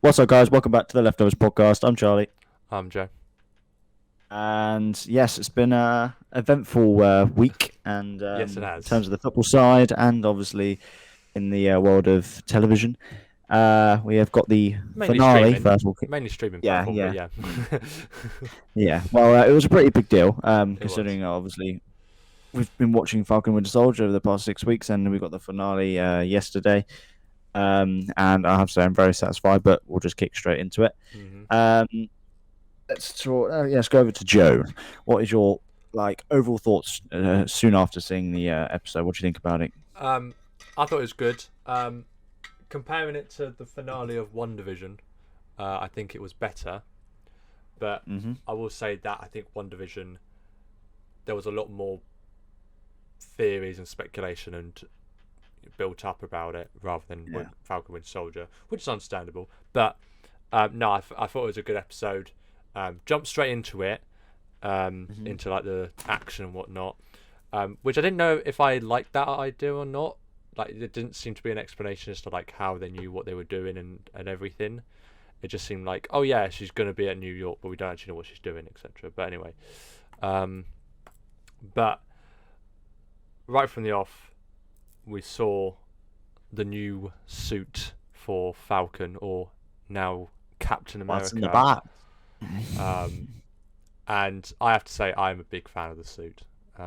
What's up, guys? Welcome back to the Leftovers podcast. I'm Charlie, I'm Joe. and yes, it's been a eventful week, and Yes, it in has. terms of the football side, and obviously in the world of television, we have got the Mainly finale. streaming. First of all, Mainly streaming yeah, platform, but yeah, yeah. yeah. Well, it was a pretty big deal, It was. considering obviously we've been watching Falcon Winter Soldier over the past 6 weeks, and we got the finale yesterday. And I have to say I'm very satisfied, but we'll just kick straight into it. hmm Um, let's go over to Joe. What is your overall thoughts soon after seeing the episode? What do you think about it? I thought it was good. Comparing it to the finale of One Division, I think it was better. But Hmm. I will say that I think One Division, there was a lot more theories and speculation and built up about it rather than Yeah. Falcon Winter Soldier, which is understandable. But no, I thought it was a good episode. Jumped straight into it, Hmm. into like the action and whatnot, which I didn't know if I liked that idea or not. Like, there didn't seem to be an explanation as to like how they knew what they were doing and everything. It just seemed like, oh yeah, she's gonna be at New York, but we don't actually know what she's doing, etc. But anyway, um, but right from the off, we saw the new suit for Falcon, or now Captain What's in the America. box? Um, and I have to say, I'm a big fan of the suit. Oh,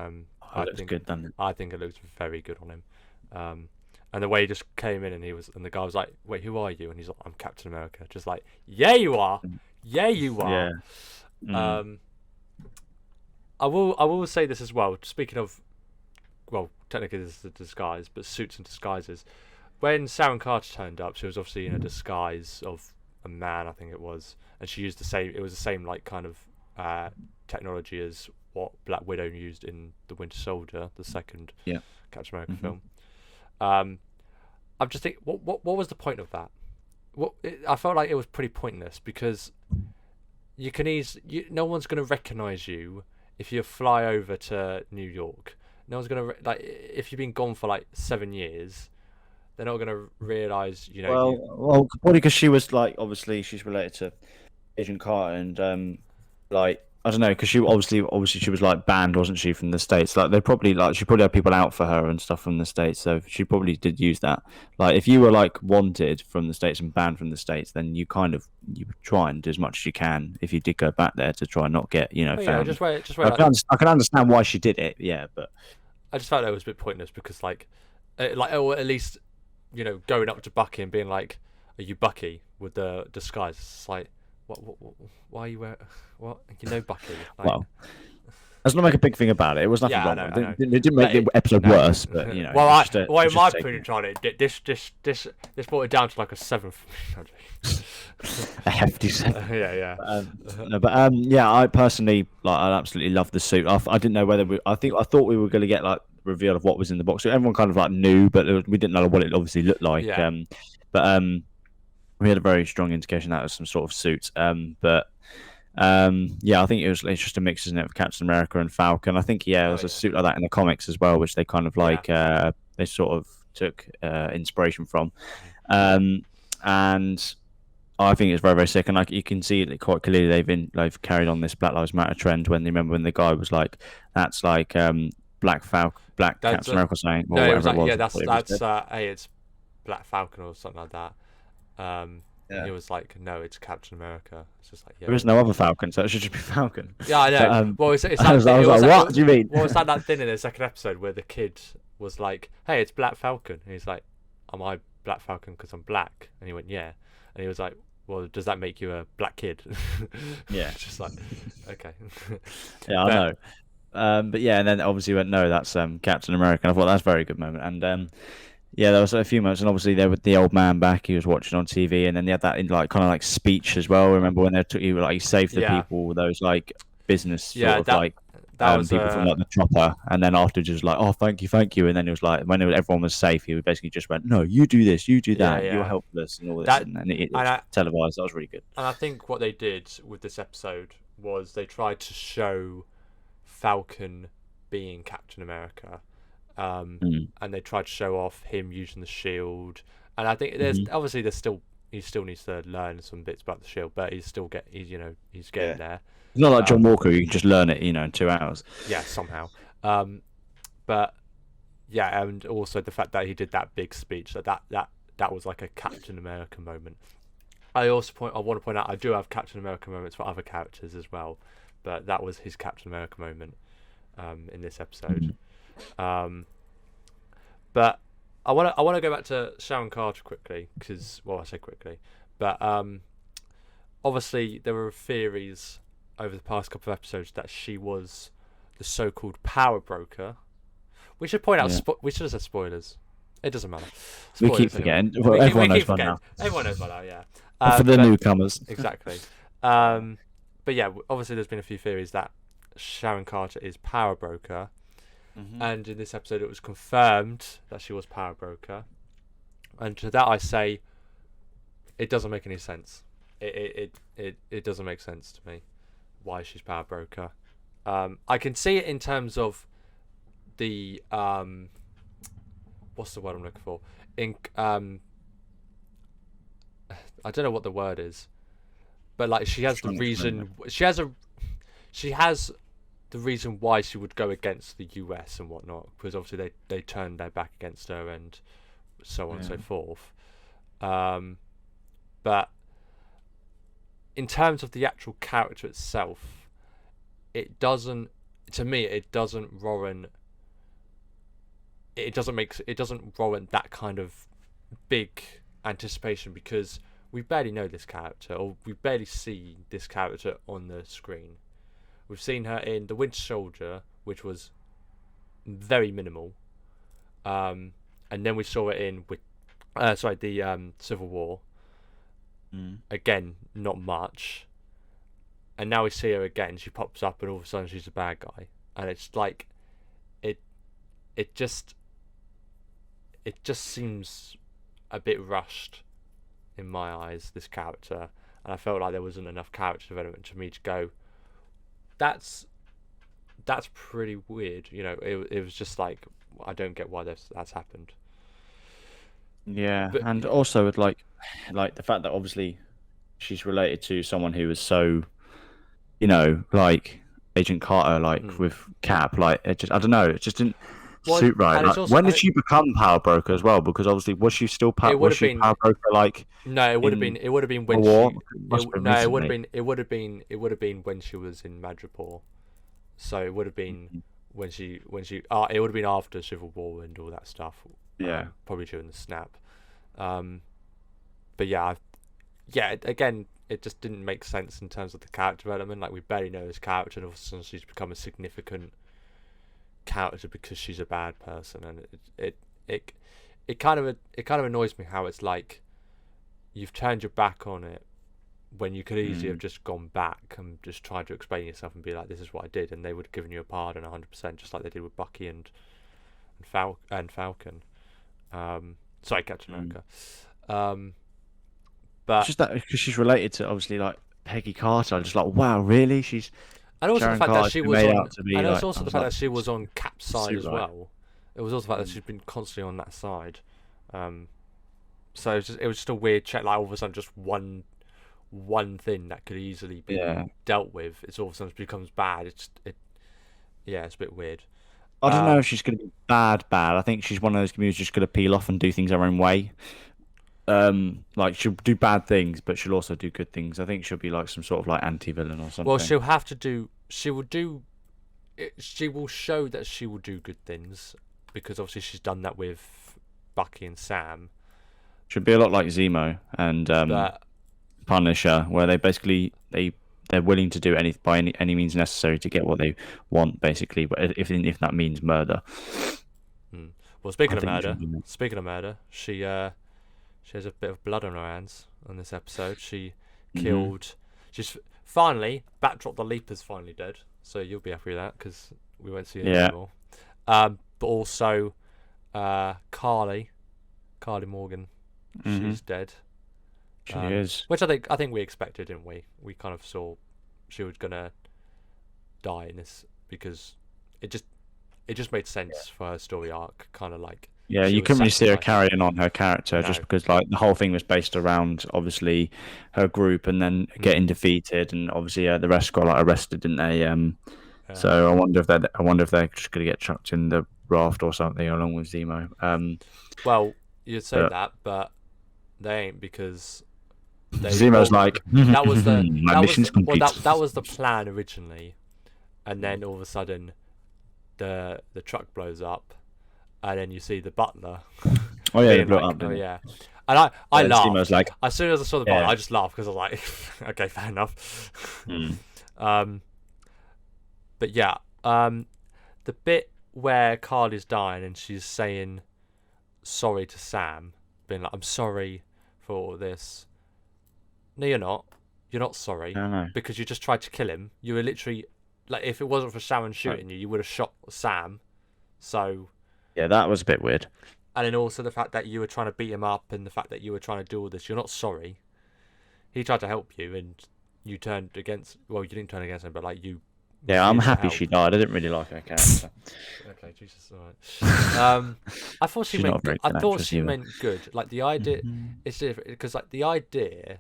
I it looks think good, doesn't it? I think it looks very good on him. And the way he just came in and the guy was like, "Wait, who are you?" And he's like, "I'm Captain America." Just like, "Yeah, you are. Yeah, you are." Yeah. Mm. Um, I will say this as well. Speaking of, well, technically this is a disguise, but suits and disguises. When Sharon Carter turned up, she was obviously in a disguise of a man, I think it was, and she used the same. It was the same like kind of technology as what Black Widow used in the Winter Soldier, the second Yeah. Captain America Hmm. film. Um, I'm just thinking, what was the point of that? I felt like it was pretty pointless because no one's gonna recognize you if you fly over to New York. No one's gonna like if you've been gone for like 7 years. They're not gonna realize, you. Well, probably because she was obviously she's related to Agent Carter, and I don't know, because she obviously she was banned, wasn't she, from the States? Like they probably she probably had people out for her and stuff from the States, so she probably did use that. Like if you were wanted from the States and banned from the States, then you try and do as much as you can if you did go back there to try and not get Oh, found. just wait. Like, I can understand why she did it, yeah, but I just felt that it was a bit pointless because or at least going up to Bucky and being like, "Are you Bucky?" with the disguise. It's like, why are you wearing what? Bucky. Like, well, let's not make a big thing about it. It was nothing yeah, I wrong know, with I it. know. It didn't make But the episode no. worse, but well, it's just in it's my just taking opinion, Charlie, this brought it down to like a 7. a hefty set. Yeah. No, but yeah, I personally I absolutely love the suit. I didn't know whether I thought we were going to get reveal of what was in the box. So everyone kind of knew, but we didn't know what it obviously looked like. Yeah. But we had a very strong indication that was some sort of suit. But yeah, I think it's just a mix, isn't it, of Captain America and Falcon. I think yeah, Oh there's a yeah. suit like that in the comics as well, which they kind of Yeah. they sort of took inspiration from. And I think it's very, very sick, and you can see it quite clearly. They've carried on this Black Lives Matter trend. When they remember when the guy was like, "That's Black That's Captain America," saying or no, it was whatever it like, was. yeah, I thought it was that's good. hey, it's Black Falcon or something like that. And Yeah, he was like, no, it's Captain America. It's just like, yeah, there is no other Falcon, so it should just be Falcon. yeah, I But know. Well, it's I that was, thing. I was like, "What do you mean?" What was that thing in the second episode where the kid was like, hey, it's Black Falcon, and he's like, am I Black Falcon because I'm black? And he went, yeah, and he was like, well, does that make you a black kid? Yeah, Just like, okay. yeah, I But know. But yeah, and then obviously went, "No, that's Captain America." And I thought that's a very good moment. And yeah, there was a few moments, and obviously there with the old man back, he was watching on TV, and then they had that in kind of speech as well. Remember when they took you he saved the yeah, people, those business sort yeah, of that was people from the chopper, and then afterwards just "Oh, thank you," and then it was like when everyone was safe, he basically just went, "No, you do this, you do yeah, that, you're yeah. helpless," and all this, That and it and was I, televised. That was really good. and I think what they did with this episode was they tried to show Falcon being Captain America, Mm. and they tried to show off him using the shield. And I think Hmm. there's still he still needs to learn some bits about the shield, but he's getting there. It's not like John Walker, you can just learn it, in 2 hours. Yeah, somehow. But yeah, and also the fact that he did that big speech, that was like a Captain America moment. I want to point out I do have Captain America moments for other characters as well, but that was his Captain America moment in this episode. But I want to go back to Sharon Carter quickly because, well, I say quickly, but obviously there were theories over the past couple of episodes that she was the so-called power broker. We should point out we should have said spoilers. It doesn't matter. Spoilers, we keep forgetting. Anyway. Well, everyone knows by now. Everyone knows by now, yeah. For the newcomers. Exactly. But yeah, obviously there's been a few theories that Sharon Carter is power broker. Mm-hmm. And in this episode it was confirmed that she was power broker. And to that I say, it doesn't make any sense. It doesn't make sense to me why she's power broker. I can see it in terms of the what's the word I'm looking for? I don't know what the word is, but like she has the reason. She has the reason why she would go against the US and whatnot, because obviously they turned their back against her and so on and so forth. But in terms of the actual character itself, it doesn't warrant that kind of big anticipation, because we barely know this character, or we barely see this character on the screen. We've seen her in The Winter Soldier, which was very minimal, and then we saw it in the Civil War. Again, not much. And now we see her again. She pops up, and all of a sudden she's a bad guy, and it's like, it just seems a bit rushed in my eyes, this character, and I felt like there wasn't enough character development for me to go, that's pretty weird. It was just like, I don't get why that's happened. Yeah, but, and also with like the fact that obviously she's related to someone who was so, like Agent Carter, with Cap, it just, I don't know, it just didn't suit right. When did she become power broker as well? Because obviously, was she still power broker? No, it would have been when it would have been when she was in Madripoor. So it would have been when she it would have been after Civil War and all that stuff. Yeah, probably during the snap. But yeah, again, it just didn't make sense in terms of the character development. Like, we barely know this character, and all of a sudden she's become a significant character because she's a bad person, and it kind of annoys me how it's like you've turned your back on it when you could easily have just gone back and just tried to explain yourself and be like, this is what I did, and they would have given you a pardon 100%, just like they did with Bucky and Falcon. Sorry, Captain America. But it's just that because she's related to obviously like Peggy Carter, I'm just like, wow, really? She's and also Sharon the fact Carter that she was on, and like, also the fact that she was on Cap's side as right. well. It was also the fact that she's been constantly on that side. So it was just a weird check. Like, all of a sudden, just one thing that could easily be dealt with, it's all of a sudden becomes bad. It's a bit weird. I don't know if she's going to be bad. I think she's one of those comedians just going to peel off and do things her own way. Like, she'll do bad things, but she'll also do good things. I think she'll be like some sort of like anti-villain or something. Well, she'll have to do. She will show that she will do good things, because obviously she's done that with Bucky and Sam. She'll be a lot like Zemo and Punisher, where they basically they're willing to do by any means necessary to get what they want, basically. But if that means murder. Well, speaking of murder, she has a bit of blood on her hands on this episode. She killed. She's finally Backdrop the Leaper's finally dead, so you'll be happy with that because we won't see it anymore. But also, Carly Morgan, she's dead. She is. Which I think we expected, didn't we? We kind of saw she was gonna die in this, because it just made sense for her story arc. Kind of like Yeah, she you was couldn't really see her sacrificed. carrying on her character just No. because like the whole thing was based around obviously her group and then Mm, getting defeated and obviously the rest got like arrested, didn't they? yeah. So I wonder if they're just gonna get chucked in the raft or something along with Zemo. Well, you'd say But that, but they ain't because they Zemo's well like, that was the my mission's complete. that was the plan originally, and then all of a sudden the truck blows up, and then you see the butler Oh yeah, they being blew it like, up, oh didn't yeah, and I Zemo's laughed like, as soon as I saw the butler. yeah. I just laughed because I was like, okay, fair enough. Mm. um, but yeah, the bit where Carly's dying and she's saying sorry to Sam, being like, I'm sorry for all this. No, you're not. You're not sorry I don't know. because you just tried to kill him. You were literally like, if it wasn't for Sharon Like, shooting you, you would have shot Sam. So, yeah, that was a bit weird. and then also the fact that you were trying to beat him up and the fact that you were trying to do all this, you're not sorry. He tried to help you and you turned against. Well, you didn't turn against him, but like you Yeah, I'm refused to happy help. she died. I didn't really like her character. Okay, Jesus, alright. I thought she She's not meant. a very I good thought actress she either. meant good. Like the idea, Mhm. it's different because like the idea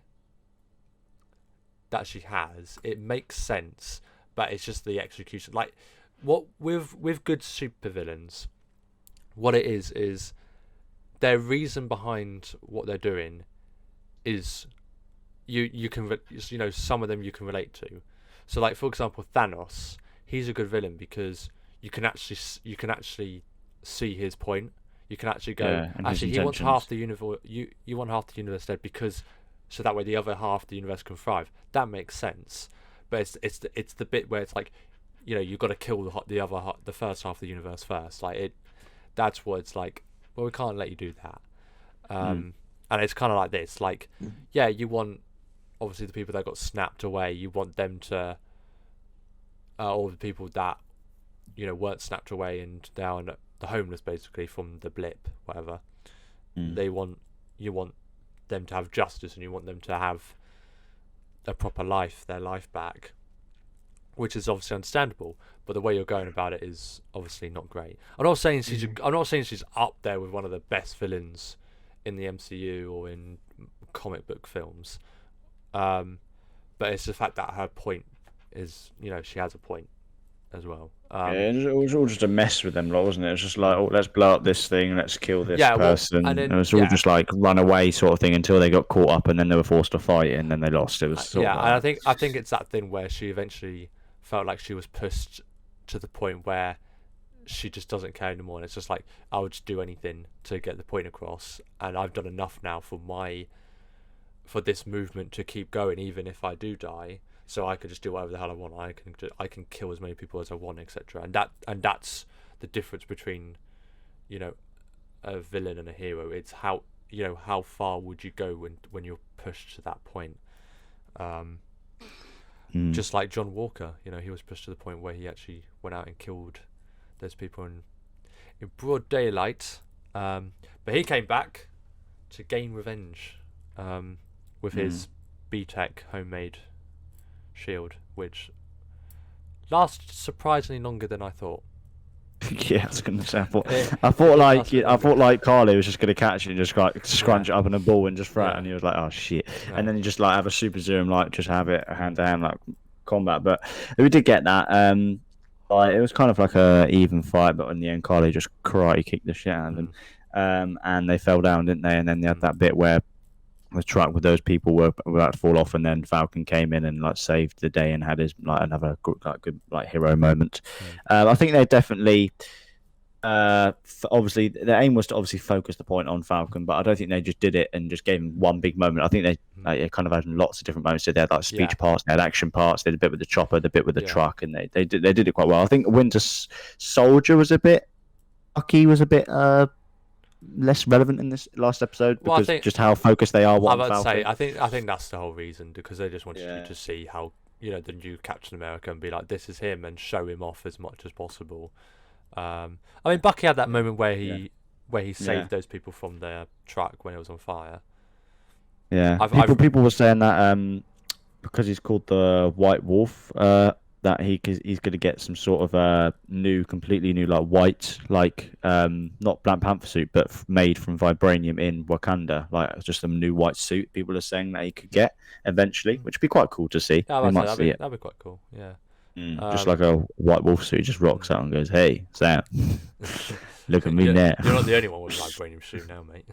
that she has, it makes sense, but it's just the execution. Like what with good supervillains, what it is their reason behind what they're doing is you can some of them you can relate to. So like for example Thanos, he's a good villain because you can actually see his point. You can actually go, Yeah, and his actually he wants intentions. half the universe. You want half the universe dead because so that way the other half of the universe can thrive. That makes sense. But it's the bit where it's like, you've got to kill the other the first half of the universe first. Like it, that's what it's like. Well, we can't let you do that. Mm. And it's kind of like this. Like, yeah, you want obviously the people that got snapped away. You want them to, all the people that weren't snapped away and now the homeless basically from the blip, whatever. Mm. You want them to have justice and you want them to have a proper life, their life back, which is obviously understandable. But the way you're going about it is obviously not great. I'm not saying she's up there with one of the best villains in the MCU or in comic book films, but it's the fact that her point is, she has a point as well. Yeah, it was all just a mess with them, lot, wasn't it? It was just like, oh, let's blow up this thing, let's kill this Yeah, well, person. and It then was all just like run away sort of thing until they got caught up and then they were forced to fight and then they lost. It was sort of and like I think it's that thing where she eventually felt like she was pushed to the point where she just doesn't care anymore, and it's just like, I would just do anything to get the point across, and I've done enough now for this movement to keep going, even if I do die. So I could just do whatever the hell I want. I can kill as many people as I want, etc. And that's the difference between, a villain and a hero. It's how far would you go when you're pushed to that point. Just like John Walker, he was pushed to the point where he actually went out and killed those people in broad daylight. But he came back to gain revenge with his B-Tech homemade shield, which lasted surprisingly longer than I thought. yeah, I was gonna say. I thought like Carly was just gonna catch it and just like scrunch it up in a ball and just throw it, and he was like, oh shit, and then he just like have a super serum, like just have it hand to hand like combat. But we did get that. Like it was kind of like a even fight, but in the end, Carly just karate kicked the shit out of them, and they fell down, didn't they? And then they had that bit where the truck with those people were about to fall off, and then Falcon came in and like saved the day and had his like another good like hero moment. I think they definitely, obviously, their aim was to obviously focus the point on Falcon, but I don't think they just did it and just gave him one big moment. I think they kind of had lots of different moments. So they had like speech parts, they had action parts, they did a bit with the chopper, the bit with the truck, and they did it quite well. I think Winter Soldier was a bit, Bucky was a bit less relevant in this last episode because just how focused they are. I'm about to say, I think that's the whole reason, because they just wanted you to see how the new Captain America and be like, this is him, and show him off as much as possible. I mean, Bucky had that moment where he saved those people from their truck when it was on fire. Yeah, people were saying that because he's called the White Wolf. that he's going to get some sort of completely new like white not Black Panther suit, but made from vibranium in Wakanda, like just some new white suit. People are saying that he could get eventually, which would be quite cool to see. Yeah, We I'd say might see it. that'd be quite cool. Yeah. Just like a white wolf suit, just rocks out and goes, "Hey, Sam, look at me now." You're not the only one with a vibranium suit now, mate.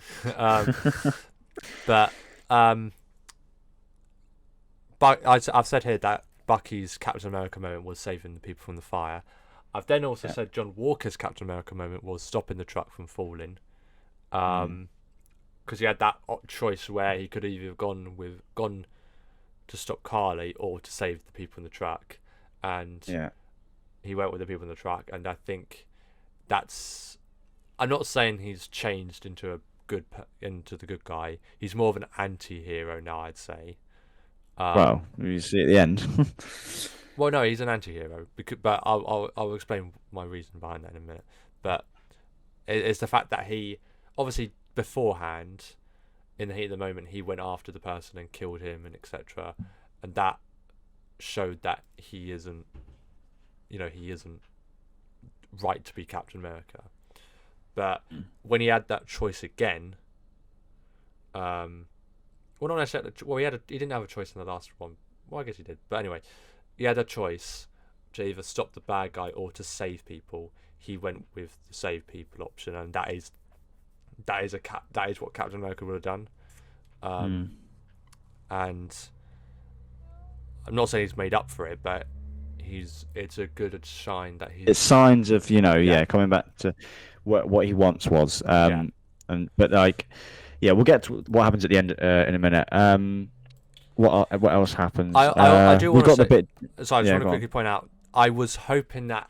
But I've said here that Bucky's Captain America moment was saving the people from the fire. I've then also said John Walker's Captain America moment was stopping the truck from falling. Because he had that choice where he could either have gone to stop Carly or to save the people in the truck, and he went with the people in the truck. And I think that's. I'm not saying he's changed into the good guy. He's more of an anti-hero now, I'd say. Well, you see at the end. Well, no, he's an anti-hero, but I'll explain my reason behind that in a minute. But it's the fact that he obviously beforehand, in the heat of the moment, he went after the person and killed him and etc. And that showed that he isn't right to be Captain America. But when he had that choice again, well, not necessarily. Well, he didn't have a choice in the last one. Well, I guess he did. But anyway, he had a choice to either stop the bad guy or to save people. He went with the save people option, and that is what Captain America would have done. And I'm not saying he's made up for it, but it's a good sign that he's. It's signs of coming back to what he once was. We'll get to what happens at the end in a minute. What else happens? I do want to say. The bit. So I just want to quickly point out. I was hoping that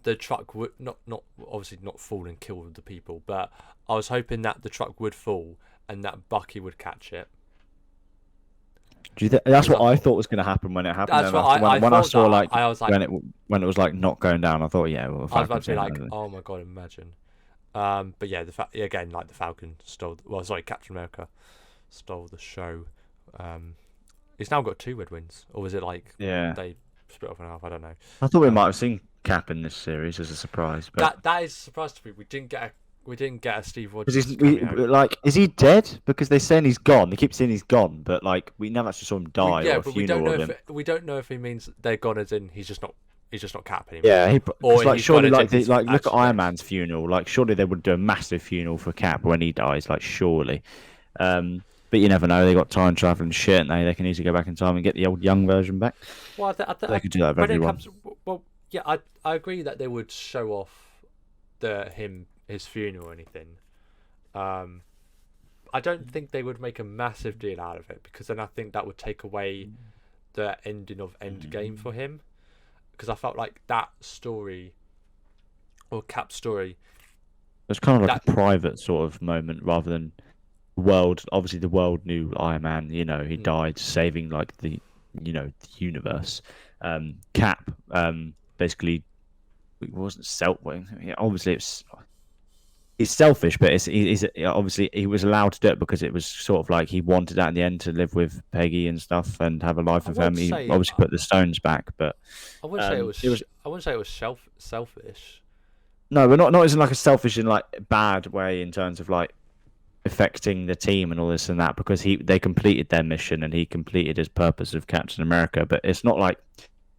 the truck would not obviously not fall and kill the people, but I was hoping that the truck would fall and that Bucky would catch it. Do you that's what I thought was going to happen when it happened? That's what when I saw that, I was like, when it was like not going down, I thought, yeah, well, I was about to be like, oh my god, imagine. But yeah, again, like the Falcon Captain America stole the show. It's now got 2 Red Wings, or was it like they split off in half? I don't know. I thought we might have seen Cap in this series as a surprise, but that is a surprise to me. We didn't get a Steve Rogers. Is he dead? Because they're saying he's gone. They keep saying he's gone, but like we never actually saw him die. We don't know if he means they're gone as in he's just not Cap anymore. Yeah, surely look at Iron Man's funeral. Like surely they would do a massive funeral for Cap when he dies. Like surely, but you never know. They got time travel and shit, and they can easily go back in time and get the old young version back. Well, they could do that with everyone. I agree that they would show off his funeral or anything. I don't think they would make a massive deal out of it, because then I think that would take away the ending of Endgame for him. Because I felt like that story, or Cap's story, it's kind of like a private sort of moment rather than world. Obviously, the world knew Iron Man. He died saving like the universe. Cap basically wasn't obviously it's selfish, but he's obviously he was allowed to do it because it was sort of like he wanted that in the end to live with Peggy and stuff and have a life with him. He obviously put the stones back, but I wouldn't say it was selfish. No, but not as in like a selfish and like bad way in terms of like affecting the team and all this and that, because they completed their mission and he completed his purpose of Captain America. But it's not like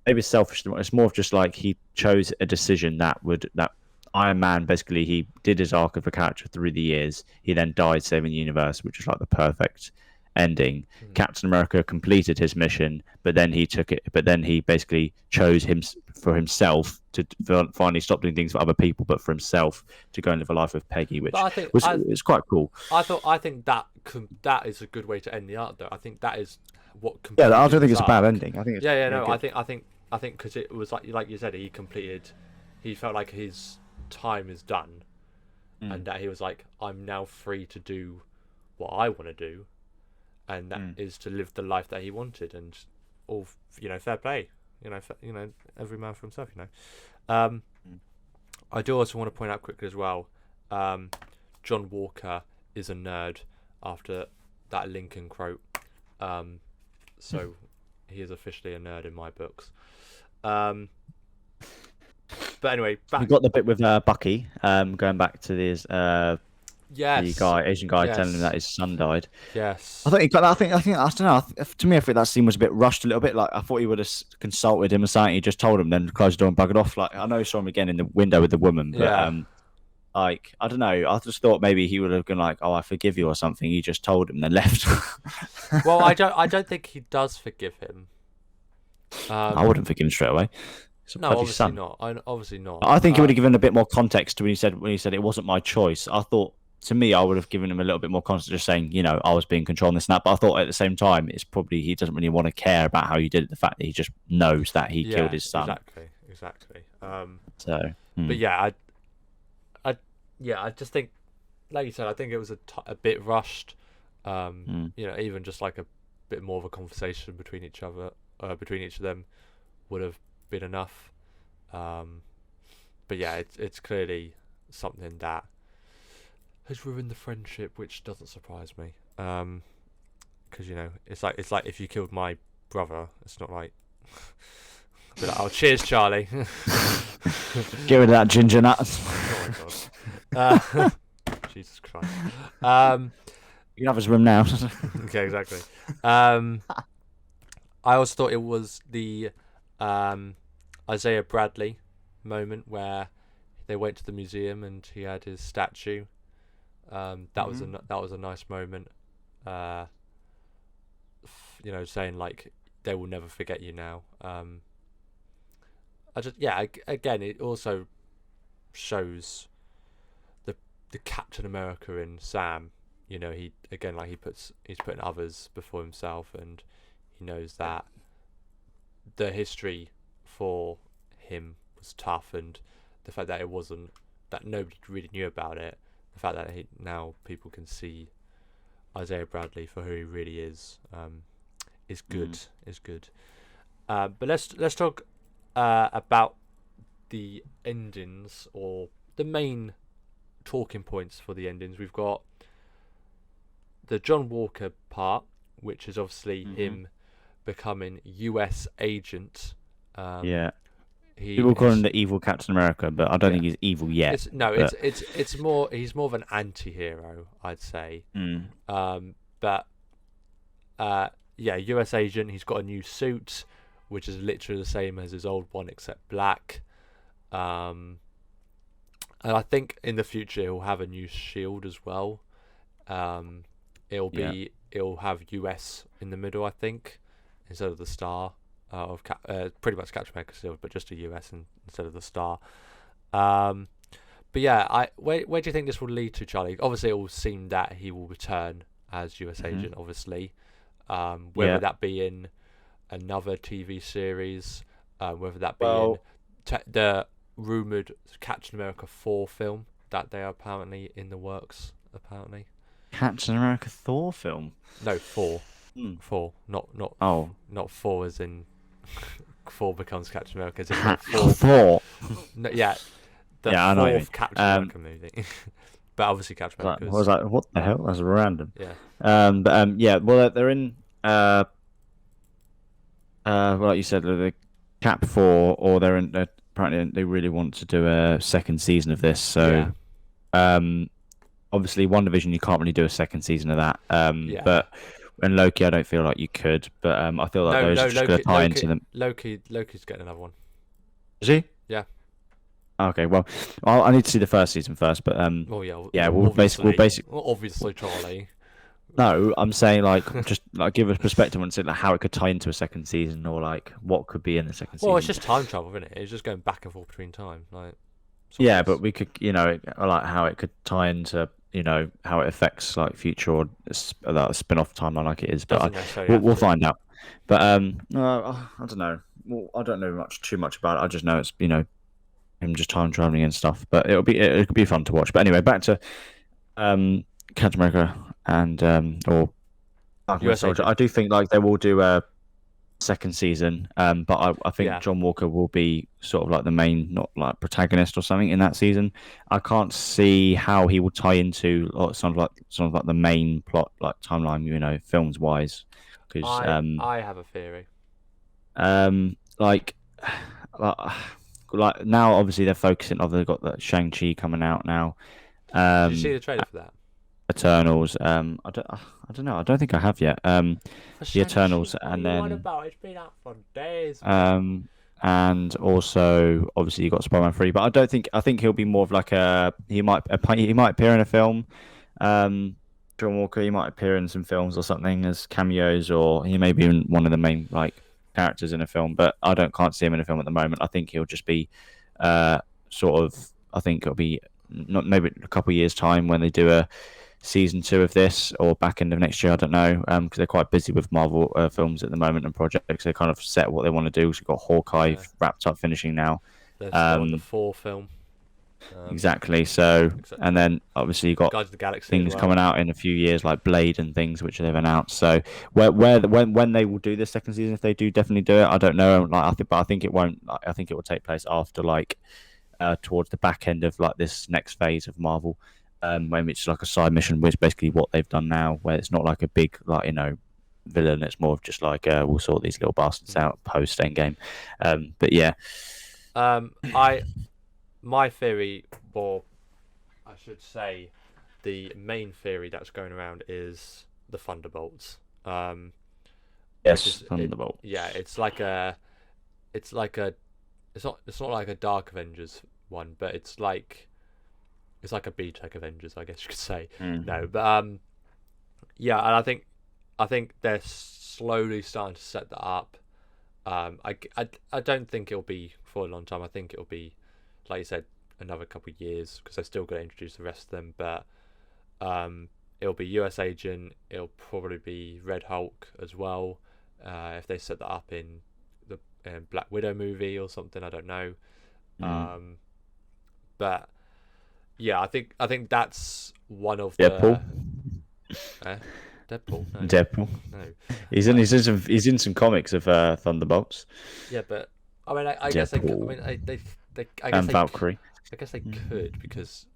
maybe selfish. It's more of just like he chose a decision that Iron Man basically he did his arc of a character through the years. He then died saving the universe, which is like the perfect ending. Captain America completed his mission, but then he took it. But then he basically chose for himself to finally stop doing things for other people, but for himself to go and live a life with Peggy, which was quite cool. I think that is a good way to end the arc, though. I think that is what. Yeah, I don't think it's a bad ending. I think it's I think because it was like you said, he felt like his time is done, and that he was like, I'm now free to do what I want to do, and that is to live the life that he wanted, and all fair play, every man for himself. I do also want to point out quickly as well, John Walker is a nerd after that Lincoln quote, so he is officially a nerd in my books. Um, but anyway, We back. got the bit with Bucky, going back to this the Yes, guy, Asian guy, telling him that yes, his son died. I yes. thought he got. I think I don't know. To me, I think that scene was a bit rushed, a little bit. Like I thought he would have consulted him or something. He just told him, then closed the door and buggered off. Like I know he saw him again in the window with the woman, but Yeah. like I don't know. I just thought maybe he would have been like, "Oh, I forgive you" or something. He just told him, then left. Well, I don't think he does forgive him. I wouldn't forgive him straight away. It's a No, bloody obviously son. not. Obviously not. I think he would have given a bit more context to when he said it wasn't my choice. I thought to me I would have given him a little bit more context, just saying I was being controlled and this and that. But I thought at the same time it's probably he doesn't really want to care about how you did it. The fact that he just knows that he killed Yeah, his son. exactly. So But yeah, I just think, like you said, I think it was a bit rushed. Even just like a bit more of a conversation between each of them, would have been enough. But yeah, it's clearly something that has ruined the friendship, which doesn't surprise me. Because it's like if you killed my brother, it's not like be like, oh, cheers, Charlie. get rid of that ginger nut. Oh my god. Jesus Christ. You can have his room now. Okay, exactly. I also thought it was the Isaiah Bradley moment where they went to the museum and he had his statue. That was a nice moment. Saying like they will never forget you now. Again, it also shows the Captain America in Sam. He's putting others before himself, and he knows that the history for him was tough, and the fact that it wasn't, that nobody really knew about it, the fact that now people can see Isaiah Bradley for who he really is good. Is good. But let's talk about the endings, or the main talking points for the endings. We've got the John Walker part, which is obviously him becoming US agent. Yeah. People call him the evil Captain America, but I don't think he's evil yet. It's more, he's more of an anti-hero, I'd say. US agent. He's got a new suit, which is literally the same as his old one except black. And I think in the future he'll have a new shield as well. It'll have US in the middle, I think, instead of the star of pretty much Captain America shield, but just a US instead of the star. But yeah, where do you think this will lead to, Charlie? Obviously, it will seem that he will return as US agent, obviously. Whether that be in another TV series, whether that be in the rumored Captain America 4 film that they are apparently in the works. Apparently, Captain America Thor film? No, 4. 4, not Oh, not 4 as in 4 becomes Captain America. As in Thor. No, yeah, the Yeah, I know what you mean. fourth Captain America movie. But obviously Captain America. I was like, what the hell? That's random. Yeah. Yeah. Well, they're in. Like you said, the Cap 4, or they're in. Apparently, they really want to do a second season of this. So, obviously, WandaVision, you can't really do a second season of that. But in Loki, I don't feel like you could. But I feel like those are just going to tie into them. Loki's getting another one. Is he? Yeah. Okay. Well, I need to see the first season first. But we'll basically. Obviously, Charlie. No, I'm saying just give us perspective on how it could tie into a second season, or what could be in the second season. Well, it's just time travel, isn't it? It's just going back and forth between time, Yeah, but we could, how it could tie into, how it affects future or spin-off timeline like it is. But we'll find out. But I don't know. Well, I don't know too much about it. I just know it's him just time traveling and stuff. But it could be fun to watch. But anyway, back to Captain America and or US Soldier. Agent. I do think they will do a second season, but I think John Walker will be sort of the main, not protagonist or something in that season. I can't see how he will tie into some of the main plot, films wise. Because I have a theory. like, like now, obviously they're focusing. They've got that Shang-Chi coming out now. Did you see Um, the trailer for that? Eternals. I don't know. I don't think I have yet. For The Shang-Chi, Eternals, what are and you on then about? It's been out for days, man. um, and also obviously you got Spider-Man 3. But I don't think. I think he'll be more of like a. He might appear in a film. Um, John Walker. He might appear in some films or something as cameos, or he may be in one of the main like characters in a film. But I don't can't see him in a film at the moment. I think he'll just be, uh, sort of. I think it'll be not maybe a couple of years time when they do a season two of this or back end of next year. I don't know because they're quite busy with Marvel films at the moment and projects. They kind of set what they want to do. So we've got Hawkeye Yeah, wrapped up, finishing now. there's the Um, 4 film. exactly. So and Etc. then obviously you got Guardians of the Galaxy as things well. coming out in a few years like Blade and things which they've announced. So when they will do this second season, if they do definitely do it, I don't know. Like I think it won't. Like, I think it will take place after like towards the back end of like this next phase of Marvel, when it's like a side mission, which is basically what they've done now, where it's not like a big like villain. It's more of just like we'll sort these little bastards Mm. out post Endgame. But yeah, I my theory, or I should say, the main theory that's going around is the Thunderbolts. Which yes, is it? Thunderbolt. Yeah, it's like a, it's not like a Dark Avengers one, but it's like a B-Tech Avengers, I guess you could say. No, Mm. but yeah, and I think they're slowly starting to set that up. I don't think it'll be for a long time. I think it'll be, like you said, another couple of years because they're still going to introduce the rest of them. But it'll be US Agent. It'll probably be Red Hulk as well. If they set that up in the Black Widow movie or something, I don't know. Mm. But yeah, I think that's one of Deadpool. the uh, Deadpool. No, Deadpool. no. He's in. I, He's in some comics of Thunderbolts. yeah, but I mean, I guess they. I Deadpool mean, I guess and Valkyrie. I guess they could because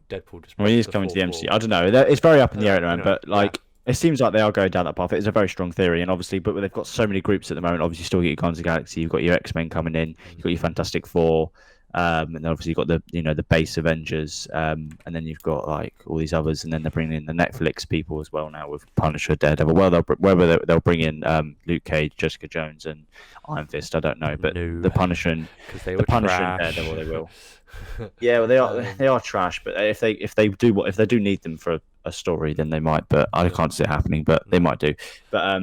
Deadpool just Well, he breaks is the coming to fourth the wall. MCU. I don't know. It's very up in the air at the moment, Anyway, but yeah, like it seems like they are going down that path. It's a very strong theory, and obviously, but they've got so many groups at the moment. Obviously, you still get your Guardians of the Galaxy. You've got your X-Men coming in. You've got your Fantastic Four, and then obviously you've got the base Avengers, and then you've got like all these others, and then they're bringing in the Netflix people as well now with Punisher, Daredevil. Well, they'll bring in Luke Cage, Jessica Jones, and Iron Fist. I don't know, but no, the Punisher and because they were Daredevil, trash. they will. Yeah, well, they are Um, they are trash, but if they do need them for a story, then they might. But I yeah, can't see it happening. But they no, might do. But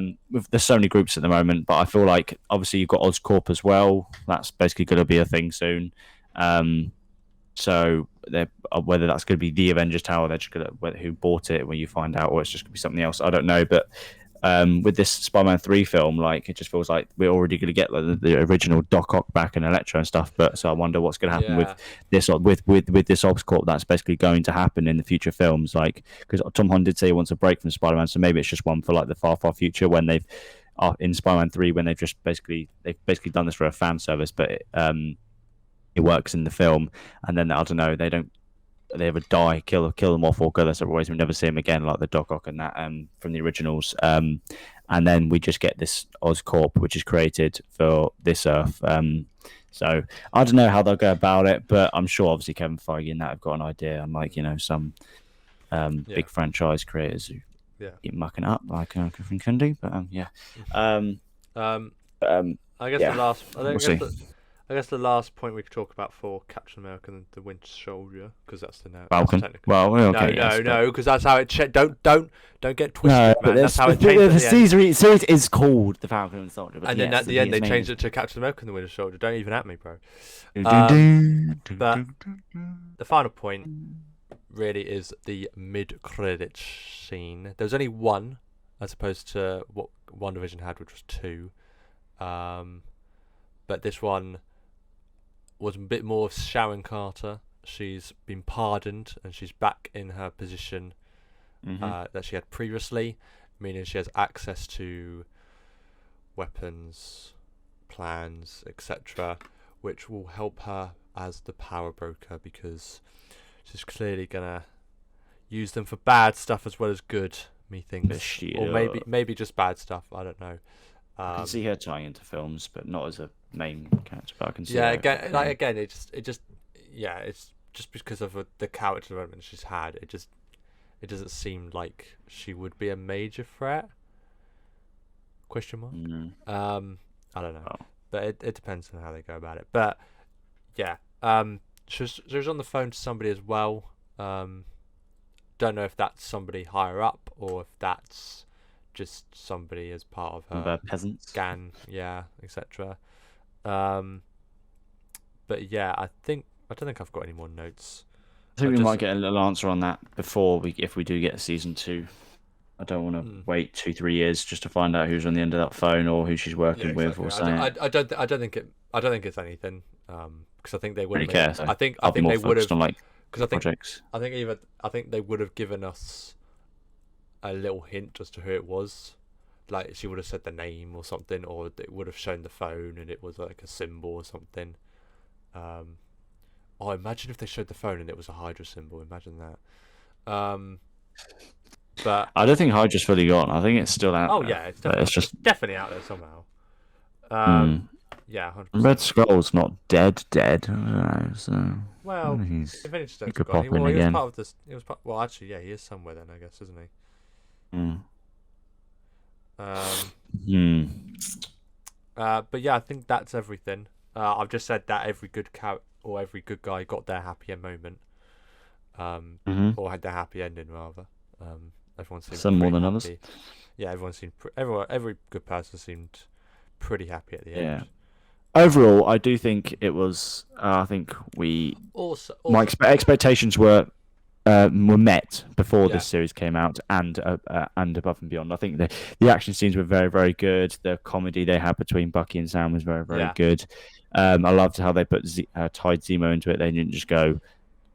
there's so many groups at the moment. But I feel like obviously you've got Oscorp as well. That's basically going to be a thing soon. Um, so whether that's going to be the Avengers Tower, they're just going to who bought it when you find out, or it's just going to be something else. I don't know, but with this Spider-Man 3 film, like it just feels like we're already going to get like, the original Doc Ock back and Electro and stuff. But so I wonder what's going to happen with yeah, this with this Oscorp that's basically going to happen in the future films. Like because Tom Holland did say he wants a break from Spider-Man, so maybe it's just one for like the far future when they've in Spider-Man 3 when they've basically done this for a fan service, but it works in the film, and then I don't know they ever die, kill them off, or go their separate ways. We never see them again, like the Doc Ock and that from the originals. And then we just get this Oscorp, which is created for this Earth. So I don't know how they'll go about it, but I'm sure obviously Kevin Feige and that have got an idea. And like some yeah, big franchise creators who yeah. keep mucking it up, like everything can do. But yeah, um, Um, um, I guess the yeah, last. we'll see. I guess the last point we could talk about for Captain America and the Winter Soldier, because that's the now. That's Falcon. technically. Well, okay, No, yes, no, but no, because that's how it. Don't get twisted, no, man. but That's how the, it changed at the the end. series is called the Falcon and Soldier. But And then yes, at the end, they his changed name it to Captain America and the Winter Soldier. Don't even at me, bro. is- But the final point really is the mid-credit scene. There was only one, as opposed to what WandaVision had, which was two. But this one was a bit more of Sharon Carter. She's been pardoned and she's back in her position that she had previously, meaning she has access to weapons, plans, etc., which will help her as the power broker because she's clearly gonna use them for bad stuff as well as good. Methinks, or maybe just bad stuff. I don't know. I can see her tying into films, but not as a main character. But I can see. Yeah, her again, being- again, it just, yeah, it's just because of the character development she's had. It doesn't seem like she would be a major threat. Question mark. I don't know, Oh. but it depends on how they go about it. But yeah, she was on the phone to somebody as well. Don't know if that's somebody higher up or if that's just somebody as part of her peasants. gang, yeah, etc. But yeah, I don't think I've got any more notes. I think we might get a little answer on that if we do get season 2. I don't want to wait 2-3 years just to find out who's on the end of that phone or who she's working with or something. I don't think it's anything. Because I think they would. Really care. So I think they would have. Because I think they would have given us a little hint as to who it was. Like she would have said the name or something, or it would have shown the phone and it was like a symbol or something. Oh, imagine if they showed the phone and it was a Hydra symbol. Imagine that. But I don't think Hydra's fully gone. I think it's still out. Oh there, yeah, it's definitely out there somehow. Yeah, 100%. Red Skull's not dead. I don't know. So well, if anything, he could pop in again. He was part of this. Well, actually, yeah, he is somewhere then, I guess, isn't he? But yeah, I think that's everything. I've just said that every good every good guy got their happy end moment, or had their happy ending rather. Everyone seemed some more than happy. others. Yeah, every good person seemed pretty happy at the end. Yeah. Overall, I do think it was. I think my expectations were met before this series came out, and above and beyond. I think the action scenes were very, very good. The comedy they had between Bucky and Sam was very, very good. I loved how they tied Zemo into it. They didn't just go,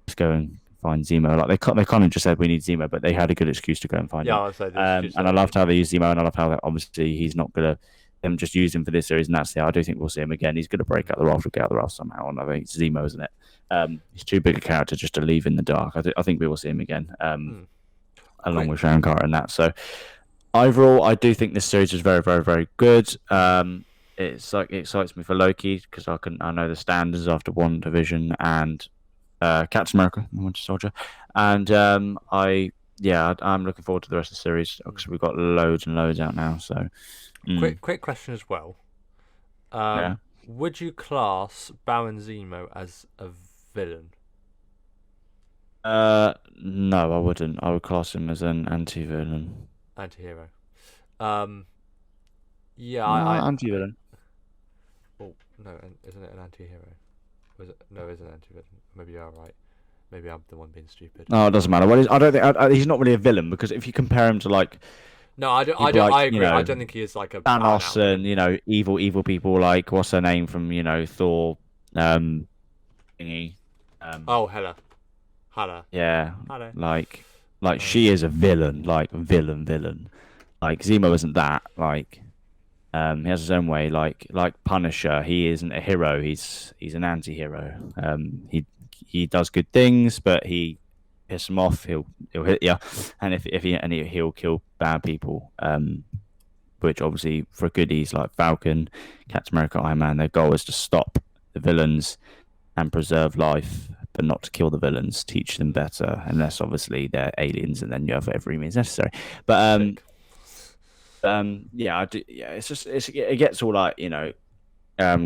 let's go and find Zemo. Like they kind of just said we need Zemo, but they had a good excuse to go and find him. I'd say and I loved how they used Zemo, and I love how that obviously he's not gonna them just use him for this series, and that's it. I do think we'll see him again. He's gonna break out the raft, get out the raft somehow, and I think it's Zemo, isn't it? He's too big a character just to leave in the dark. I think we will see him again, along with Sharon Carter and that. So overall, I do think this series is very, very, very good. It excites me for Loki because I know the standards after WandaVision and Captain America, the Winter Soldier, and I'm looking forward to the rest of the series because we've got loads and loads out now. So, quick question as well. Would you class Baron Zemo as a villain? No, I wouldn't. I would class him as an anti-villain. Anti-hero. Anti-villain. Oh no, isn't it an anti-hero? No, it isn't an anti-villain. Maybe you're right. Maybe I'm the one being stupid. No, it doesn't matter. Well, I don't think he's not really a villain because if you compare him to like. No, I agree. I don't think he is like a Thanos and evil people like what's her name from Thor, thingy. Hela. Yeah. Hela. Like she is a villain, like villain. Like Zemo isn't that. Like, he has his own way. Like Punisher, he isn't a hero. He's an anti-hero. He does good things, but he piss him off, he'll hit you, and he'll kill bad people. Which obviously for goodies like Falcon, Captain America, Iron Man, their goal is to stop the villains and preserve life, but not to kill the villains. Teach them better, unless obviously they're aliens, and then you have every means necessary. But it's just it gets all like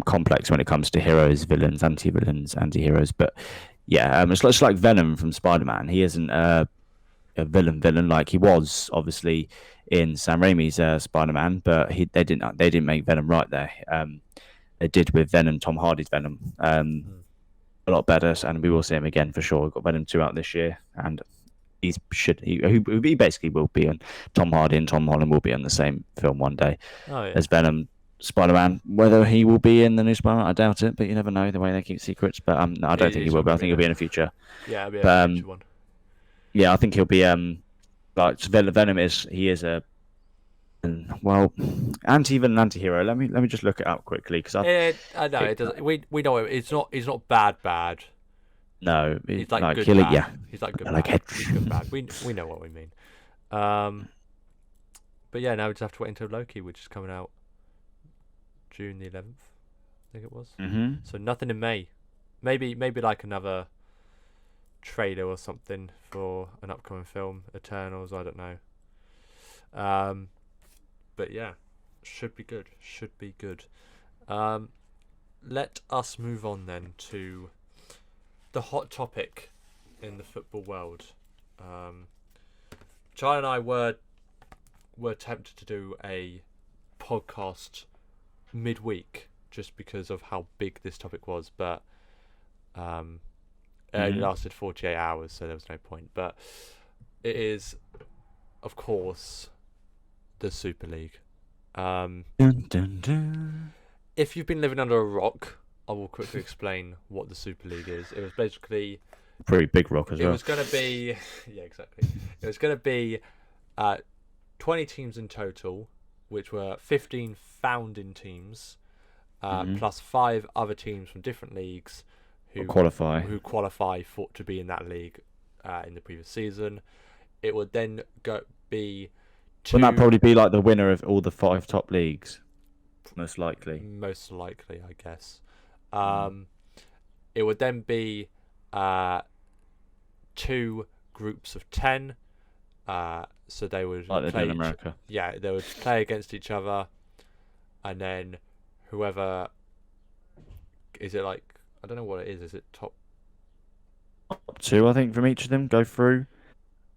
complex when it comes to heroes, villains, anti-heroes. But yeah, it's like Venom from Spider-Man. He isn't a villain like he was obviously in Sam Raimi's Spider-Man, but they didn't make Venom right there. They did with Venom, Tom Hardy's Venom, a lot better, and we will see him again for sure. We've got Venom 2 out this year, and he basically will be on. Tom Hardy and Tom Holland will be on the same film one day as Venom. Spider-Man, whether he will be in the new Spider-Man, I doubt it, but you never know the way they keep secrets. But no, I don't think he will. But I think he'll be in the future. Yeah, it'll be a future one. Yeah, I think he'll be like Venom is. He is a anti-villain, anti-hero. Let me just look it up quickly because I know it doesn't. We know it's not. He's not bad. No, he's like good bad. Yeah, he's like good like bad. He's good bad. We know what we mean. But yeah, now we just have to wait until Loki, which is coming out June the 11th, I think it was. Mm-hmm. So nothing in May. Maybe like another trailer or something for an upcoming film, Eternals. I don't know. But yeah, should be good. Should be good. Let us move on then to the hot topic in the football world. Charlie and I were tempted to do a podcast midweek just because of how big this topic was, but it only lasted 48 hours, so there was no point. But it is, of course, the Super League. Dun, dun, dun. If you've been living under a rock, I will quickly explain what the Super League is. It was basically... Pretty big rock as well. It was going to be... Yeah, exactly. It was going to be 20 teams in total, which were 15 founding teams, plus 5 other teams from different leagues who qualify to be in that league in the previous season. It would then be... Wouldn't that probably be like the winner of all the 5 top leagues? Most likely, I guess. It would then be 2 groups of 10. So they would like they do in America. Yeah, they would play against each other, and then whoever is it like I don't know what it is. Is it top 2? I think from each of them go through.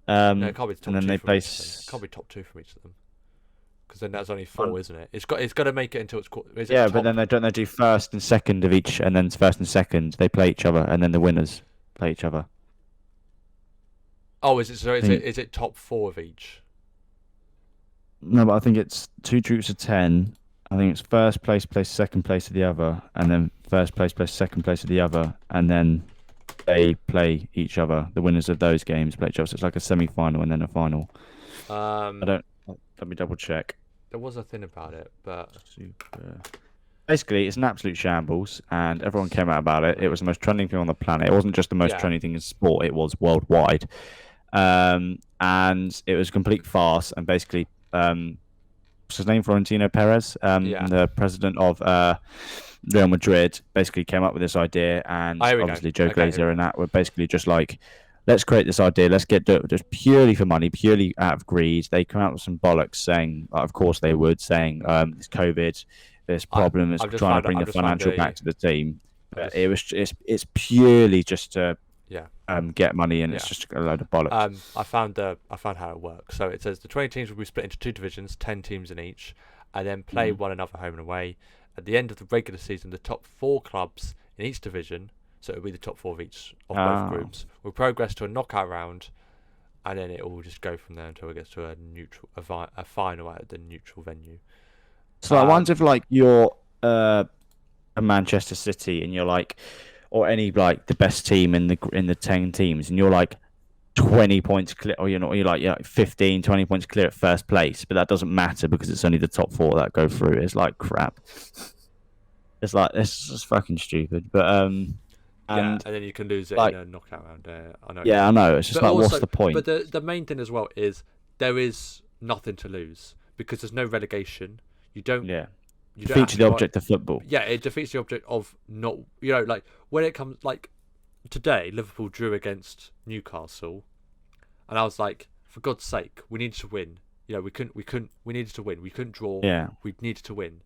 No, it can't be top and then 2 they from each of place. them. It can't be top 2 from each of them. Because then that's only 4, isn't it? It's got to make it until it's But then they do first and second of each, and then first and second they play each other, and then the winners play each other. Oh, is it? So is it top 4 of each? No, but I think it's 2 groups of 10. I think it's first place plays second place of the other, and then first place plays second place of the other, and then they play each other. The winners of those games play each other. So it's like a semi-final and then a final. Let me double check. There was a thing about it, but basically it's an absolute shambles, and everyone came out about it. It was the most trending thing on the planet. It wasn't just the most trending thing in sport; it was worldwide. And it was a complete farce. And basically, what's his name? Florentino Perez, the president of Real Madrid, basically came up with this idea, and obviously Joe Glazer and that were basically just like, let's create this idea. Let's do it just purely for money, purely out of greed. They come out with some bollocks saying, of course they would, saying it's COVID, this problem is trying to bring the financial back to the team. But it's purely just to get money, and it's just a load of bollocks. I found how it works. So it says the 20 teams will be split into 2 divisions, 10 teams in each, and then play one another home and away. At the end of the regular season, the top 4 clubs in each division, so it'll be the top 4 of each of both groups, will progress to a knockout round, and then it will just go from there until it gets to a final at the neutral venue. So I wonder if like you're a Manchester City and you're like, or any like the best team in the 10 teams, and you're like 20 points clear, or you're 15, 20 points clear at first place, but that doesn't matter because it's only the top 4 that go through. It's like crap. It's just fucking stupid. But and then you can lose it in a knockout round. I know. Yeah, I know. It's just what's the point? But the main thing as well is there is nothing to lose because there's no relegation. You don't. Yeah. You defeats the object of football. Yeah, it defeats the object of not. Like when it comes like today, Liverpool drew against Newcastle, and I was like, for God's sake, we needed to win. We needed to win. We couldn't draw. Yeah. We needed to win.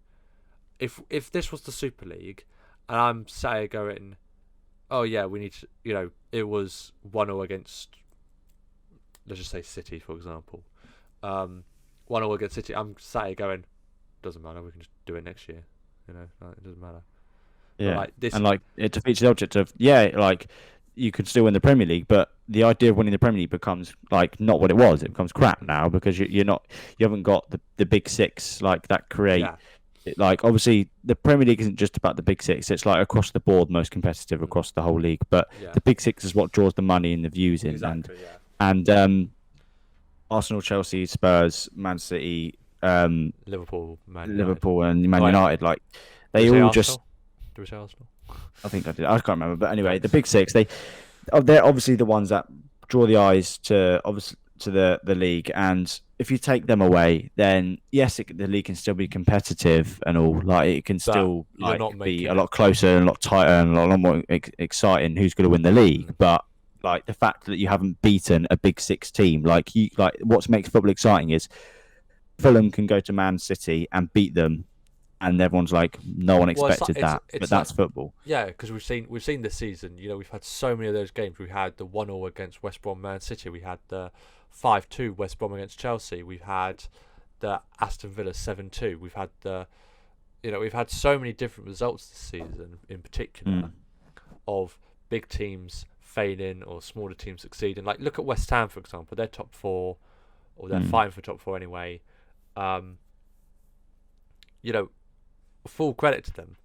If this was the Super League, and I'm sat here going, oh yeah, we need to, it was 1-0 against, let's just say City, for example. 1-0 against City, I'm sat here going, doesn't matter, we can just do it next year. It doesn't matter. Yeah, it defeats the object of, you could still win the Premier League, but the idea of winning the Premier League becomes like not what it was. It becomes crap now because you haven't got the big 6 like that create. Yeah. Like obviously the Premier League isn't just about the big 6. It's like across the board most competitive across the whole league. But the big 6 is what draws the money and the views in. Exactly, and Arsenal, Chelsea, Spurs, Man City, Liverpool, and Man United. Like they all just. Do we say Arsenal? I think I did. I can't remember. But anyway, the big 6. They're obviously the ones that draw the eyes to the league. And if you take them away, then yes, the league can still be competitive and all. Like it can But still you're not be making a it. lot closer and a lot tighter and a lot more exciting. Who's going to win the league? Mm. But like the fact that you haven't beaten a Big Six team, like what makes football exciting is Fulham can go to Man City and beat them, and everyone's like, no one Well, expected that, but it's like that's football. yeah, because we've seen this season. We've had so many of those games. We had the 1-0 against West Brom, Man City. We had the 5-2 West Brom against Chelsea. We've had the Aston Villa 7-2. We've had so many different results this season, in particular, of big teams failing or smaller teams succeeding. Like look at West Ham, for example. They're top four, or they're fighting for top four anyway. Full credit to them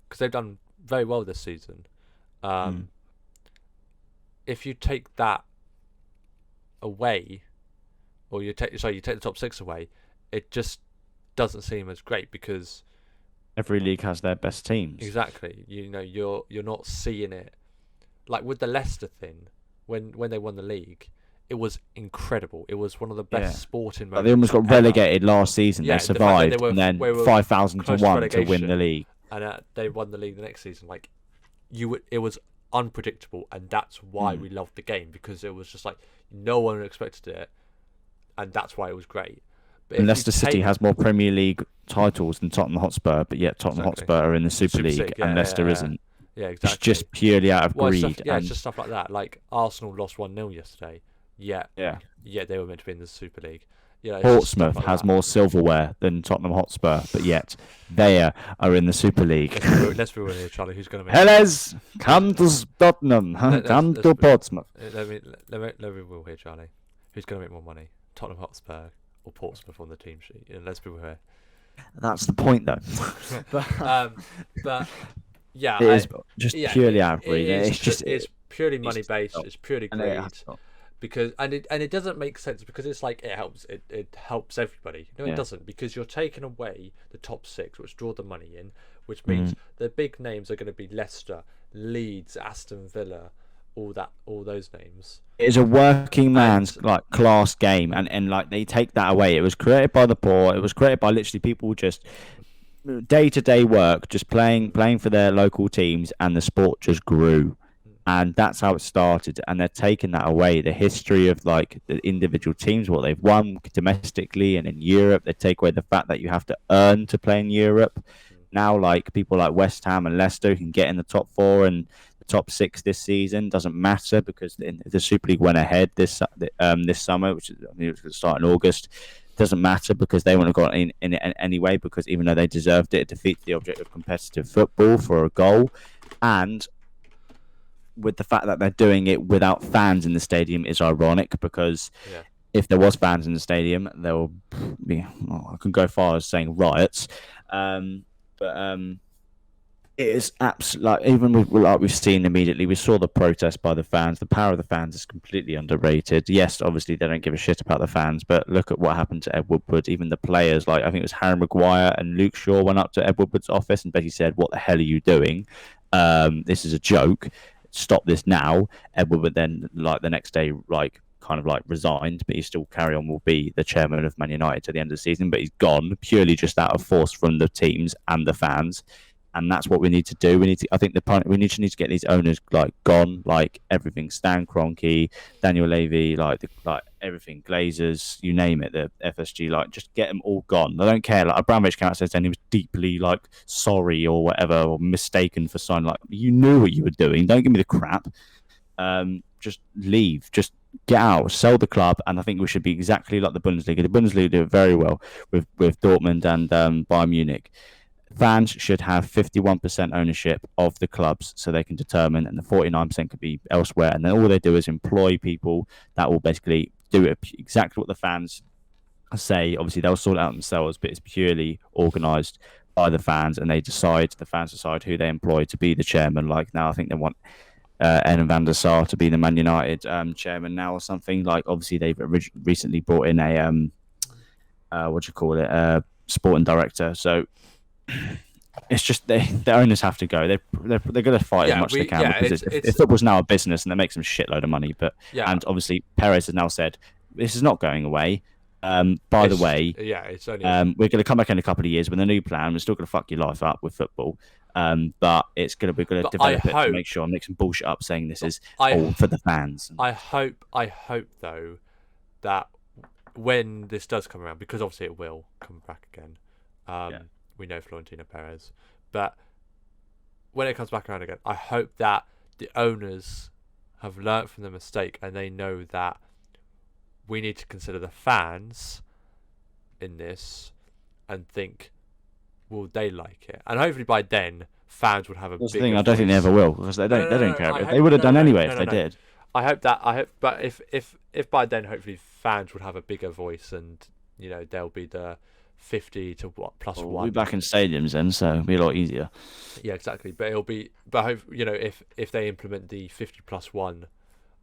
because they've done very well this season. If you take that away, or you take the top six away, it just doesn't seem as great because every league has their best teams. Exactly. You're not seeing it like with the Leicester thing when they won the league. It was incredible. It was one of the best sporting moments. They almost got relegated last season. Yeah, they survived, and then 5,000 to 1 to win the league. And they won the league the next season. It was unpredictable, and that's why we loved the game, because it was just like no one expected it, and that's why it was great. But and Leicester City has more Premier League titles than Tottenham Hotspur, but yet Tottenham Hotspur are in the Super League, and Leicester isn't. Yeah, exactly. It's just purely out of greed. It's just stuff like that. Like Arsenal lost 1-0 yesterday. Yeah, they were meant to be in the Super League. Portsmouth has more silverware than Tottenham Hotspur, but yet they are in the Super League. Let's be real here, Charlie. Who's going to make? Hellas, come to Tottenham. Come to Portsmouth. Let me be real here, Charlie. Who's going to make more money? Tottenham Hotspur or Portsmouth on the team sheet? Let's be real here. That's the point, though. But yeah, it is just purely out of greed. It's purely money based. It's purely greed. Because it doesn't make sense, because it's like it helps everybody. It doesn't, because you're taking away the top six, which draw the money in, which means the big names are going to be Leicester, Leeds, Aston Villa, all those names. It is a working man's class game, and like they take that away. It was created by the poor. It was created by literally people just day-to-day work, just playing for their local teams, and the sport just grew. And that's how it started, and they're taking that away. The history of like the individual teams, what they've won domestically and in Europe, they take away the fact that you have to earn to play in Europe. Now, like people like West Ham and Leicester can get in the top four and the top six this season. Doesn't matter, because the Super League went ahead this summer, which it was going to start in August. Doesn't matter, because they wouldn't have got in it anyway, because even though they deserved it, it defeats the object of competitive football for a goal. And with the fact that they're doing it without fans in the stadium is ironic, because if there was fans in the stadium, there will be, I can go far as saying riots. It is absolutely, even we've seen immediately, we saw the protest by the fans. The power of the fans is completely underrated. Yes, obviously they don't give a shit about the fans, but look at what happened to Ed Woodward. Even the players, like I think it was Harry Maguire and Luke Shaw, went up to Ed Woodward's office and basically said, "What the hell are you doing? This is a joke. Stop this now." Ed Woodward then, like the next day, resigned, but he still will be the chairman of Man United to the end of the season. But he's gone purely just out of force from the teams and the fans. And that's what we need to do. We need to get these owners gone, like everything. Stan Kroenke, Daniel Levy, like everything. Glazers, you name it. The FSG, just get them all gone. I don't care. Like Abramovich came out and said he was deeply sorry or whatever, or mistaken for signing. You knew what you were doing. Don't give me the crap. Just leave. Just get out. Sell the club. And I think we should be exactly like the Bundesliga. The Bundesliga do it very well with Dortmund and Bayern Munich. Fans should have 51% ownership of the clubs, so they can determine, and the 49% could be elsewhere. And then all they do is employ people that will basically do it exactly what the fans say. Obviously, they'll sort it out themselves, but it's purely organised by the fans, and the fans decide who they employ to be the chairman. Like now, I think they want Eden van der Sar to be the Man United chairman now or something. Obviously, they've recently brought in a sporting director. So it's just the owners have to go. They're going to fight as much as they can, because if football's now a business and they make some shitload of money. And obviously Perez has now said this is not going away. By the way, it's only we're going to come back in a couple of years with a new plan. We're still going to fuck your life up with football, but we're going to but I develop it to hope make sure. Make some bullshit up saying this is I all for the fans. I hope though that when this does come around, because obviously it will come back again. We know Florentino Perez, but when it comes back around again, I hope that the owners have learnt from the mistake and they know that we need to consider the fans in this and think, will they like it? And hopefully by then, fans would have a That's bigger the thing. I don't think they voice. ever will because they don't. No, They don't care. I They would have hope- done no, anyway no, if no, they no. did. I hope, but if by then, hopefully fans would have a bigger voice and they'll be the 50 to plus We'll one. be back in stadiums then, so it'll be a lot easier. Yeah, exactly. But I hope if they implement the 50 plus one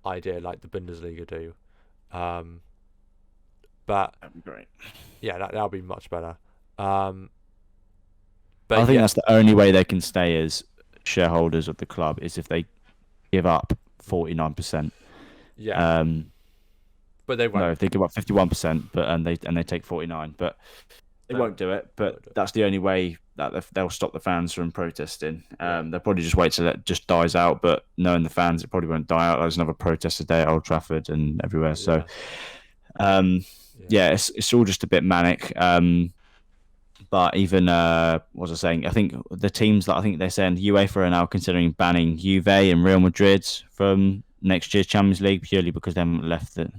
idea like the Bundesliga do, but That'd be great. yeah, that'll be much better. But I think that's the only way they can stay as shareholders of the club is if they give up 49%. yeah, but they won't. No, if they give up 51%, but and they take 49, but they won't do it. But that's the only way that they'll stop the fans from protesting. They'll probably just wait till it just dies out. But knowing the fans, it probably won't die out. There's another protest today at Old Trafford and everywhere. So, it's all just a bit manic. But even what was I saying? I think the teams that I think they're saying UEFA are now considering banning Juve and Real Madrid from next year's Champions League purely because they haven't left the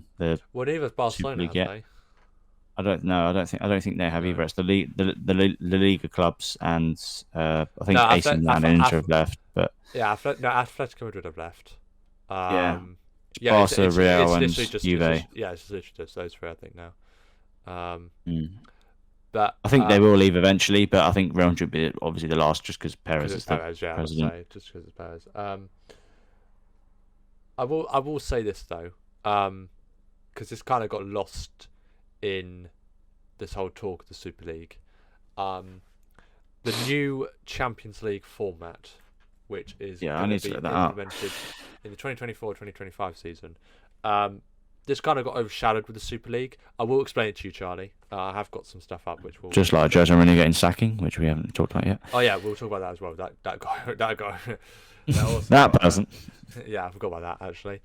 Well, neither has Barcelona, have yet. they? I don't know. I don't think they have either. It's the Liga clubs and I think AC Milan and Inter have left. But Atletico Madrid have left. Barca, Real, and literally just, Juve. It's literally just those three, I think now. But I think they will leave eventually. But I think Real Madrid will be obviously the last, just because Perez is the president. Just because it's Perez. I will say this though, because this kind of got lost in this whole talk of the Super League. The new Champions League format, which is going to be implemented in the 2024-2025 season. This kind of got overshadowed with the Super League. I will explain it to you, Charlie. I have got some stuff up which will just like Jose Mourinho getting sacking, which we haven't talked about yet. Oh yeah, we'll talk about that as well. That guy. That person. Yeah, I forgot about that actually.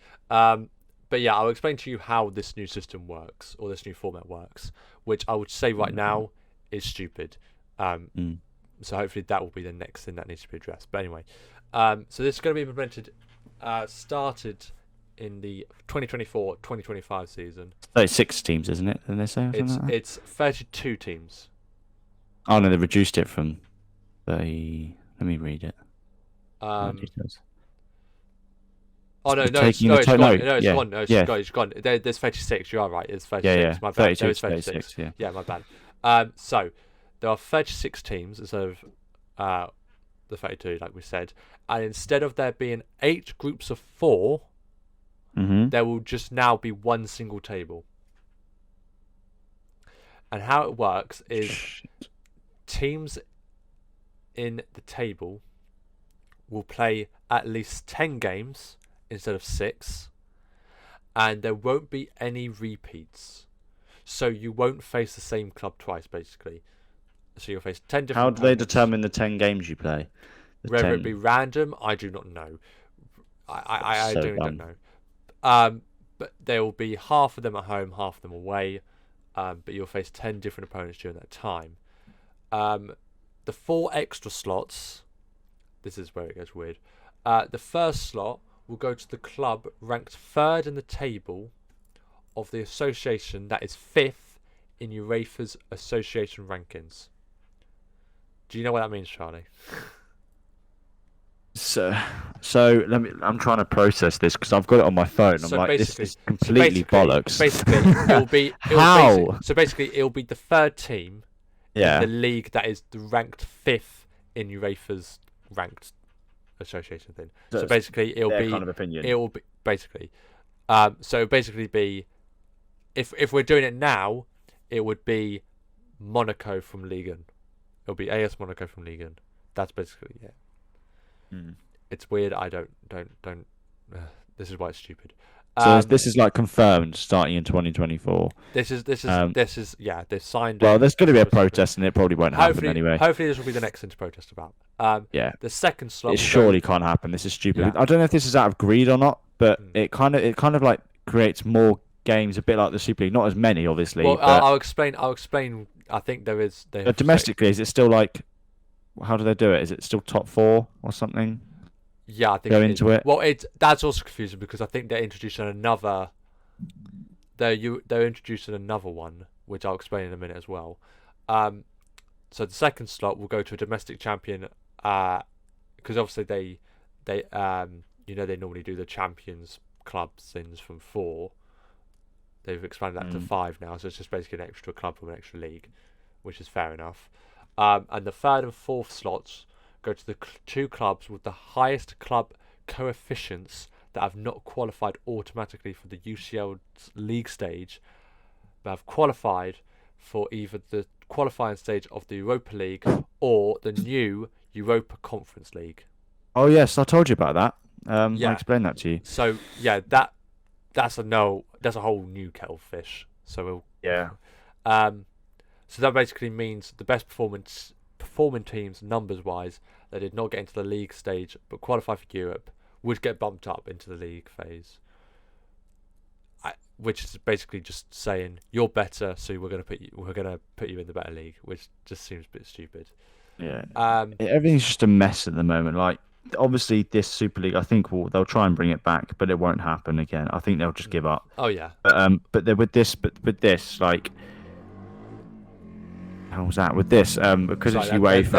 But yeah, I'll explain to you how this new system works, or this new format works, which I would say right now is stupid. So hopefully that will be the next thing that needs to be addressed. But anyway, so this is going to be implemented, started in the 2024-2025 season. 36 teams, isn't it? Didn't they say? It's 32 teams. Oh no, they reduced it from 30. Let me read it. Oh no, it's gone. It's gone. There's 36. You are right. It's 36. Yeah. My bad. 32, There is 36. Yeah, my bad. So there are 36 teams instead of the 32, like we said. And instead of there being 8 groups of 4, there will just now be one single table. And how it works is teams in the table will play at least 10 games instead of 6, and there won't be any repeats. So you won't face the same club twice, basically. So you'll face 10 different. How do they determine the 10 games you play? Whether it be random, I do not know. I don't know. But there will be half of them at home, half of them away. But you'll face 10 different opponents during that time. The 4 extra slots. This is where it gets weird. The first slot will go to the club ranked 3rd in the table of the association that is 5th in UEFA's association rankings. Do you know what that means, Charlie? So I'm trying to process this because I've got it on my phone. I'm like, this is completely bollocks. Basically, it'll be how. It'll be the 3rd team in the league that is ranked 5th in UEFA's ranked association thing. So basically, it'll be kind of opinion. It will be basically. So basically, be if we're doing it now, it would be Monaco from Ligue 1. It'll be AS Monaco from Ligue 1. That's basically it. It's weird. I don't. This is why it's stupid. So this is like confirmed starting in 2024. Um, Yeah. They've signed well, it. there's going to be a So it's protest, and it probably won't happen anyway. hopefully this will be the next thing to protest about. Yeah, The second slot it will go. surely can't happen. This is Yeah. stupid. I don't know if this is out of greed or not, but Mm. it kind of like creates more games, a bit like the Super League. Not as many, obviously, Well, but I'll explain. I think there is. They have domestically, is it still like? How do they do it? Is it still top four or something? Yeah, I think Go it is. into it. Well, that's also confusing because I think they're introducing another. They're introducing another one, which I'll explain in a minute as well. So the second slot will go to a domestic champion, because obviously they they normally do the champions club things from 4. They've expanded that to 5 now, so it's just basically an extra club from an extra league, which is fair enough. And the third and fourth slots go to the 2 clubs with the highest club coefficients that have not qualified automatically for the UCL league stage, but have qualified for either the qualifying stage of the Europa League or the new Europa Conference League. Oh yes, I told you about that. I Yeah. explained that to you. So yeah, that's a whole new kettle of fish. So Yeah. so that basically means the best performing teams numbers wise that did not get into the league stage but qualify for Europe would get bumped up into the league phase. Which is basically just saying you're better, so we're gonna put you in the better league, which just seems a bit stupid. Yeah. Um, Everything's just a mess at the moment. Like, obviously, this Super League, I think they'll try and bring it back, but it won't happen again. I think they'll just give up. oh yeah, With this, like, how was that? With this, because sorry, it's UEFA.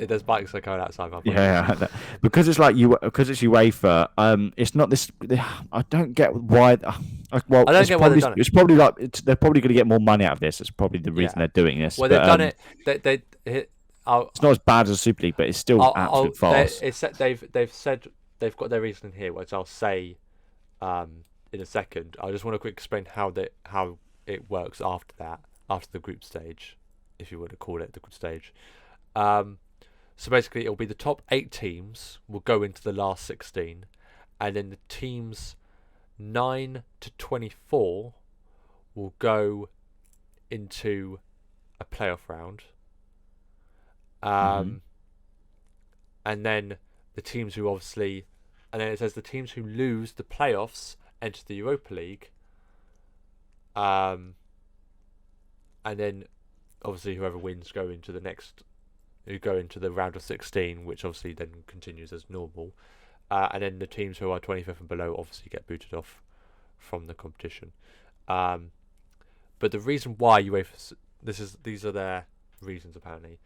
there's bikes that are going outside my place. Yeah, because it's like because it's UEFA. It's not this. I don't get why. Well, I don't get why they've done it. It's probably like they're probably going to get more money out of this. It's probably the reason they're doing this. Well, but, they've done it. It's not as bad as Super League, but it's still absolute farce. They've got their reasoning here, which I'll say in a second. I just want to quickly explain how it works after that, after the group stage, if you were to call it the group stage. So basically, it'll be the top 8 teams will go into the last 16, and then the teams 9 to 24 will go into a playoff round. And then the teams who and then it says the teams who lose the playoffs enter the Europa League. And then obviously whoever wins go into the round of 16, which obviously then continues as normal. And then the teams who are 25th and below obviously get booted off from the competition. But the reason why UEFA, these are their reasons apparently.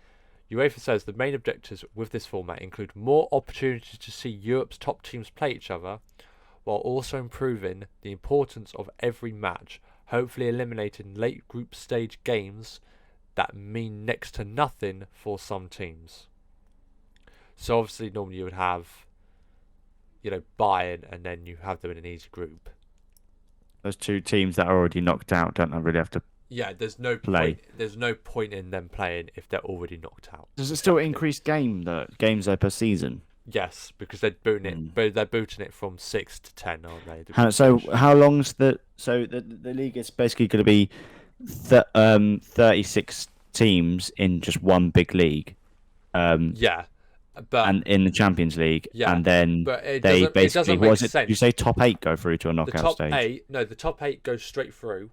UEFA says the main objectives with this format include more opportunities to see Europe's top teams play each other, while also improving the importance of every match, hopefully eliminating late group stage games that mean next to nothing for some teams. So obviously normally you would have, Bayern, and then you have them in an easy group. Those 2 teams that are already knocked out don't really have to. Yeah, there's no play. There's no point in them playing if they're already knocked out. Does it still increase games per season? Yes, because they're booting it. But they're booting it from 6 to 10, aren't they? How long's the league is basically going to be 36 teams in just one big league. Yeah, but and in the Champions League, yeah, and then but it they doesn't, basically it doesn't make was it? sense. You say top 8 go through to a knockout stage. The top 8 goes straight through,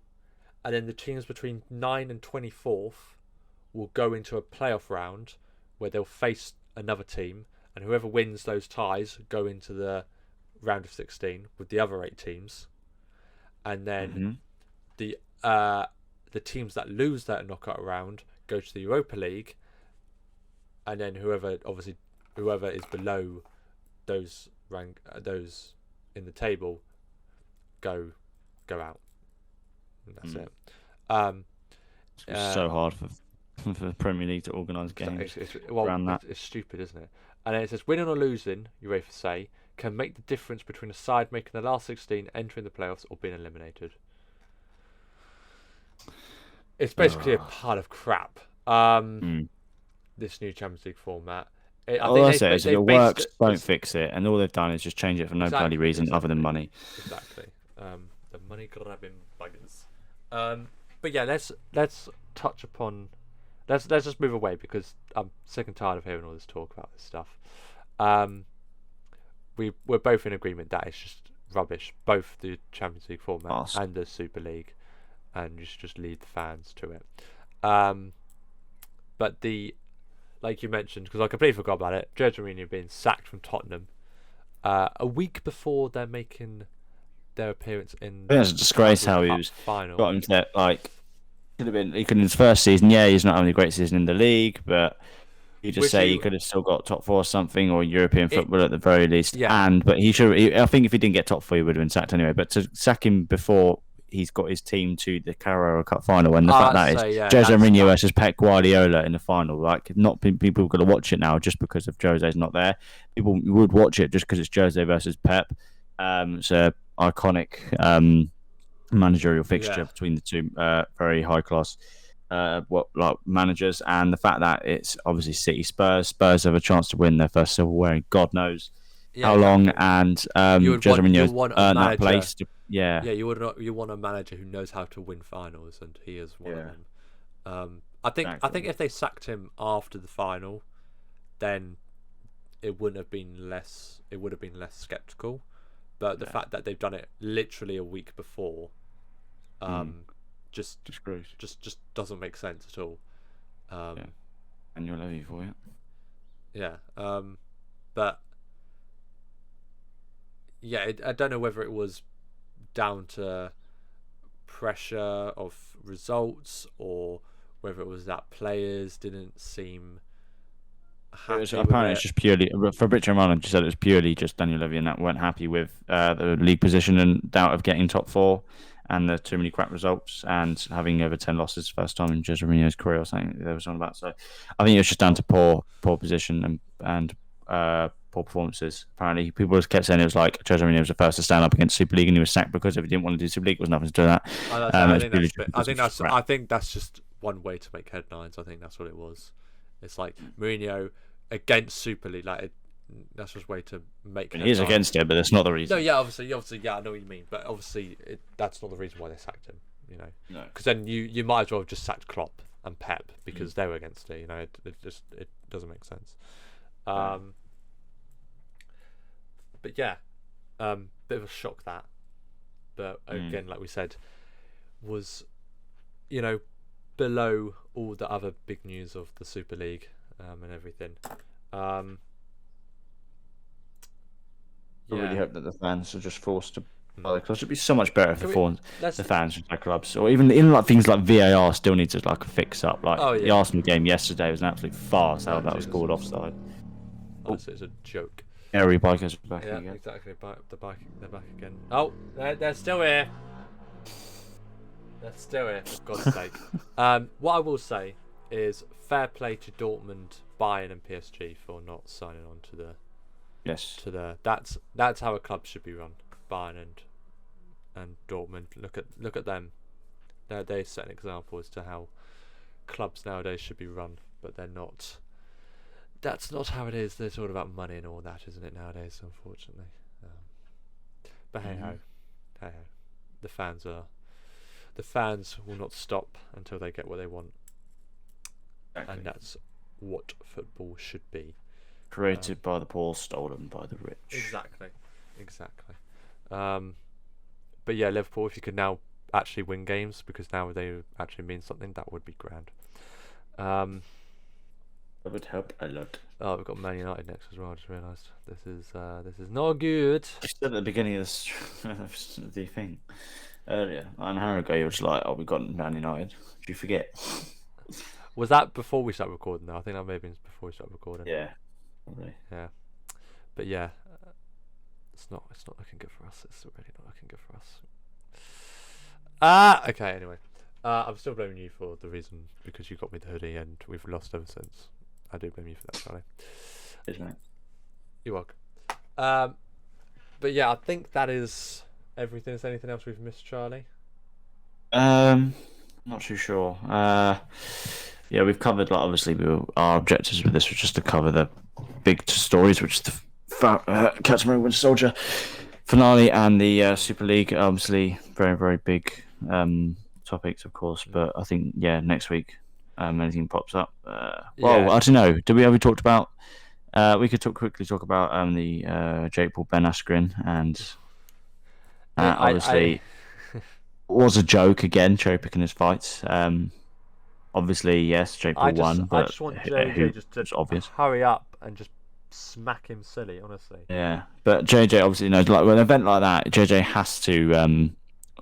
and then the teams between 9 and 24th will go into a playoff round where they'll face another team, and whoever wins those ties go into the round of 16 with the other 8 teams, and then the teams that lose that knockout round go to the Europa League, and then whoever is below those in the table go out. And that's it. It's so hard for the Premier League to organise games around that. It's stupid, isn't it? And then it says winning or losing, UEFA say, can make the difference between a side making the last 16, entering the playoffs, or being eliminated. It's basically a pile of crap. This new Champions League format. All I say is if it works, don't fix it. And all they've done is just change it for no bloody reason other than money. Exactly. The money grabbing buggers. But yeah, let's touch upon. Let's just move away because I'm sick and tired of hearing all this talk about this stuff. We're both in agreement that it's just rubbish, both the Champions League format and the Super League, and you should just lead the fans to it. But like you mentioned, because I completely forgot about it, Jose Mourinho being sacked from Tottenham a week before they're making their appearance in. I think it's a disgrace how he was final. Got him to could have been. He could in his first season. Yeah, he's not having a great season in the league, but you just say he could have still got top 4 or something, or European football at the very least. Yeah. But he should. I think if he didn't get top 4, he would have been sacked anyway. But to sack him before he's got his team to the Carabao Cup final, and the fact that is Jose Mourinho versus Pep Guardiola in the final, like not people are going to watch it now just because of Jose's not there. People would watch it just because it's Jose versus Pep. It's a iconic managerial fixture between the two very high class managers, and the fact that it's obviously City Spurs have a chance to win their first silverware in God knows how long, and Jose Mourinho's earned that place to, you want a manager who knows how to win finals, and he is one of them. I think if they sacked him after the final, then it would have been less skeptical. But the fact that they've done it literally a week before, just doesn't make sense at all. Annual levy for it. Yeah. But yeah, I don't know whether it was down to pressure of results or whether it was that players didn't seem happy. Apparently, it's just purely Fabrizio Romano just said it was purely just Daniel Levy and that weren't happy with the league position and doubt of getting top 4, and the too many crap results and having over 10 losses first time in Jose Mourinho's career or something there was on about. So I think it was just down to poor position and poor performances. Apparently, people just kept saying it was like Jose Mourinho was the first to stand up against Super League and he was sacked because if he didn't want to do Super League, it was nothing to do with that. I think that's just one way to make headlines. I think that's what it was. It's like Mourinho against Super League, that's just a way to make. He is against it, but that's not the reason. No, yeah, obviously, yeah, I know what you mean, but obviously, that's not the reason why they sacked him. No, because then you might as well have just sacked Klopp and Pep because they were against it. It doesn't make sense. But yeah, bit of a shock that, but again, like we said, was below all the other big news of the Super League and everything. I really hope that the fans are just forced to buy the clubs. It'd be so much better if the fans would buy clubs, or even like things like VAR still needs to like fix up. The Arsenal game yesterday was an absolute farce. How that was called offside. It's a joke. Airy bikers are back again. Exactly. They're back again. Oh, they're still here. They're still here, for God's sake. What I will say is fair play to Dortmund, Bayern, and PSG for not signing on to the. Yes. That's how a club should be run. Bayern and Dortmund. Look at them. They set an example as to how clubs nowadays should be run, but they're not. That's not how it is. It's all about money and all that, isn't it, nowadays? Unfortunately. But hey ho, the fans will not stop until they get what they want, and that's what football should be. Created by the poor, stolen by the rich. Exactly. But yeah, Liverpool, if you could now actually win games, because now they actually mean something, that would be grand. That would help a lot. Oh, we've got Man United next as well. I just realised this is not good. You said at the beginning of the thing earlier, an hour ago, you were just like, "Oh, we got Man United." Did you forget? Was that before we started recording? Though I think that may have been before we started recording. Yeah. Probably. Yeah, but yeah, it's not looking good for us. It's really not looking good for us. Okay. Anyway, I'm still blaming you for the reason because you got me the hoodie and we've lost ever since. I do blame you for that, Charlie. Isn't it? You're welcome. But yeah, I think that is everything. Is there anything else we've missed, Charlie? Not too sure. Yeah, we've covered obviously our objectives with this was just to cover the big stories, which is the Captain America Winter Soldier finale and the Super League, obviously very very big topics, of course. But I think next week, anything pops up. Well, I don't know. Have we talked about? We could quickly talk about the Jake Paul Ben Askren, and obviously was a joke again, cherry picking his fights. Obviously, yes, Jake Paul won, but I just want JJ just to obvious. hurry up and just smack him silly, honestly. Yeah, but JJ obviously knows, like, with an event like that, JJ has to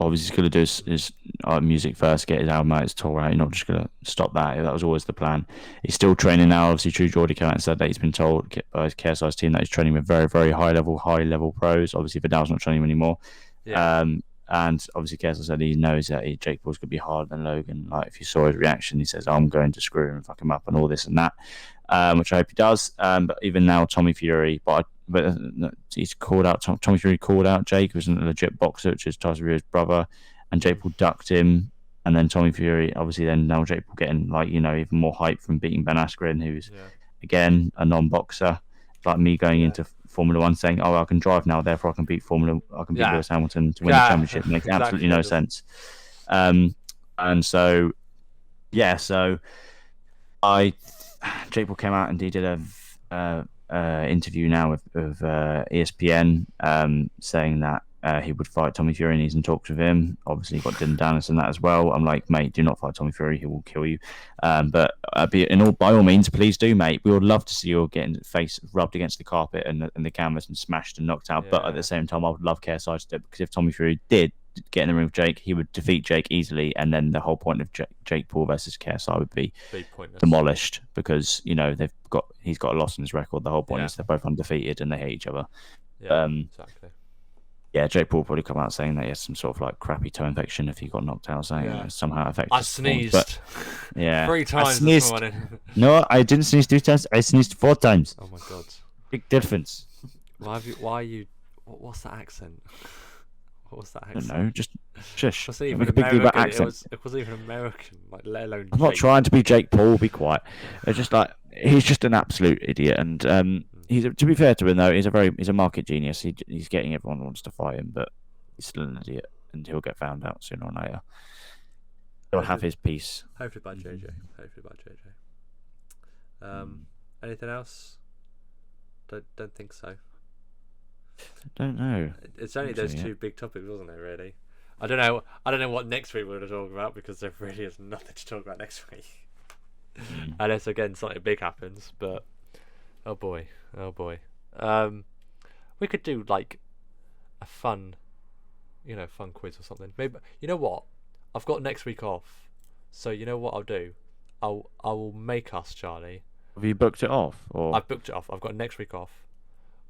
obviously he's going to do his music first, get his album out, his tour out. You're not just going to stop that. That was always the plan. He's still training now. Obviously, True Geordie came out and said that he's been told by his KSI's team that he's training with very, very high level pros. Obviously, Vidal's not training anymore. Yeah. And obviously, KSI said he knows that Jake Paul's going to be harder than Logan. Like, if you saw his reaction, he says, I'm going to screw him and fuck him up and all this and that, which I hope he does. But even now, Tommy Fury, but he's called out, Tommy Fury called out Jake, who's a legit boxer, which is Tyson Fury's brother, and Jake Paul ducked him. And then Tommy Fury, obviously, then now Jake Paul getting, like, even more hype from beating Ben Askren, who's, again, a non-boxer. Like me going into Formula One saying, "Oh, I can drive now, therefore I can beat Lewis Hamilton to win the championship." It makes absolutely no sense. And so, so Jake Paul came out and he did a interview now with ESPN, saying that he would fight Tommy Fury, and he's in talks with him. Obviously, you've got Dylan Dennis and that as well. I'm like, mate, do not fight Tommy Fury; he will kill you. But by all means, please do, mate. We would love to see you getting face rubbed against the carpet and the canvas and smashed and knocked out. But at the same time, I would love KSI to do it, because if Tommy Fury did get in the ring with Jake, he would defeat Jake easily, and then the whole point of Jake Paul versus KSI would be demolished, because he's got a loss in his record. The whole point is they're both undefeated and they hate each other. Exactly. Yeah, Jake Paul probably come out saying that he has some sort of like crappy toe infection if he got knocked out, saying it somehow affected. I sneezed. But, 3 times this morning. No, I didn't sneeze 2 times. I sneezed 4 times. Oh my god. Big difference. Why are you? What's that accent? What was that accent? I don't know. Just shush. It wasn't even American. It wasn't even American. Like, let alone. I'm not trying to be Jake Paul. Be quiet. It's just like he's just an absolute idiot, and to be fair to him though, he's a market genius. He's getting everyone who wants to fight him, but he's still an idiot, and he'll get found out sooner or later. He'll have his piece. Hopefully by JJ. Anything else? Don't think so. Don't know. It's only those 2 big topics, wasn't it? Really. I don't know what next week we're going to talk about, because there really is nothing to talk about next week. Unless again something big happens, but oh boy. We could do like a fun quiz or something. Maybe, you know what? I've got next week off, so you know what I'll do? I will make us, Charlie. Have you booked it off? Or I've booked it off. I've got next week off.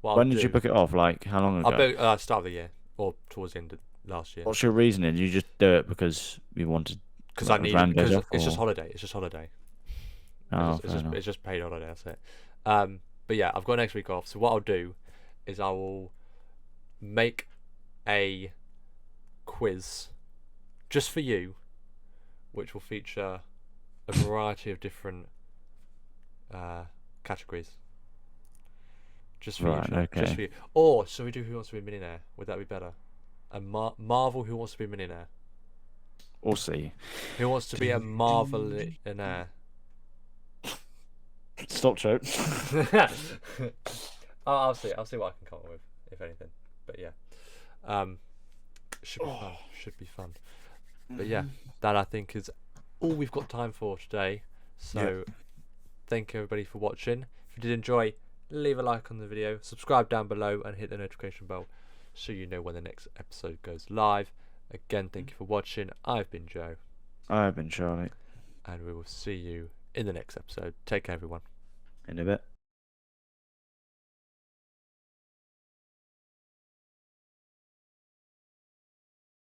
When did you book it off? Like, how long ago? I booked start of the year, or towards the end of last year. What's your reasoning? You just do it because you wanted? Because I need it. Because it's just holiday. Oh, it's just paid holiday. That's it. But yeah, I've got next week off. So what I'll do is I will make a quiz just for you, which will feature a variety of different categories. Just for you. Okay. Just for you. Or shall we do Who Wants to Be a Millionaire? Would that be better? A Marvel Who Wants to Be a Millionaire? We'll see. Who wants to be a Marvelionaire? Stop, choke. I'll see what I can come up with, if anything. But yeah, should be fun. But yeah, that I think is all we've got time for today. So thank you everybody for watching. If you did enjoy, leave a like on the video, subscribe down below, and hit the notification bell so you know when the next episode goes live. Again, thank you for watching. I've been Joe. I've been Charlie. And we will see you in the next episode. Take care, everyone. In a bit.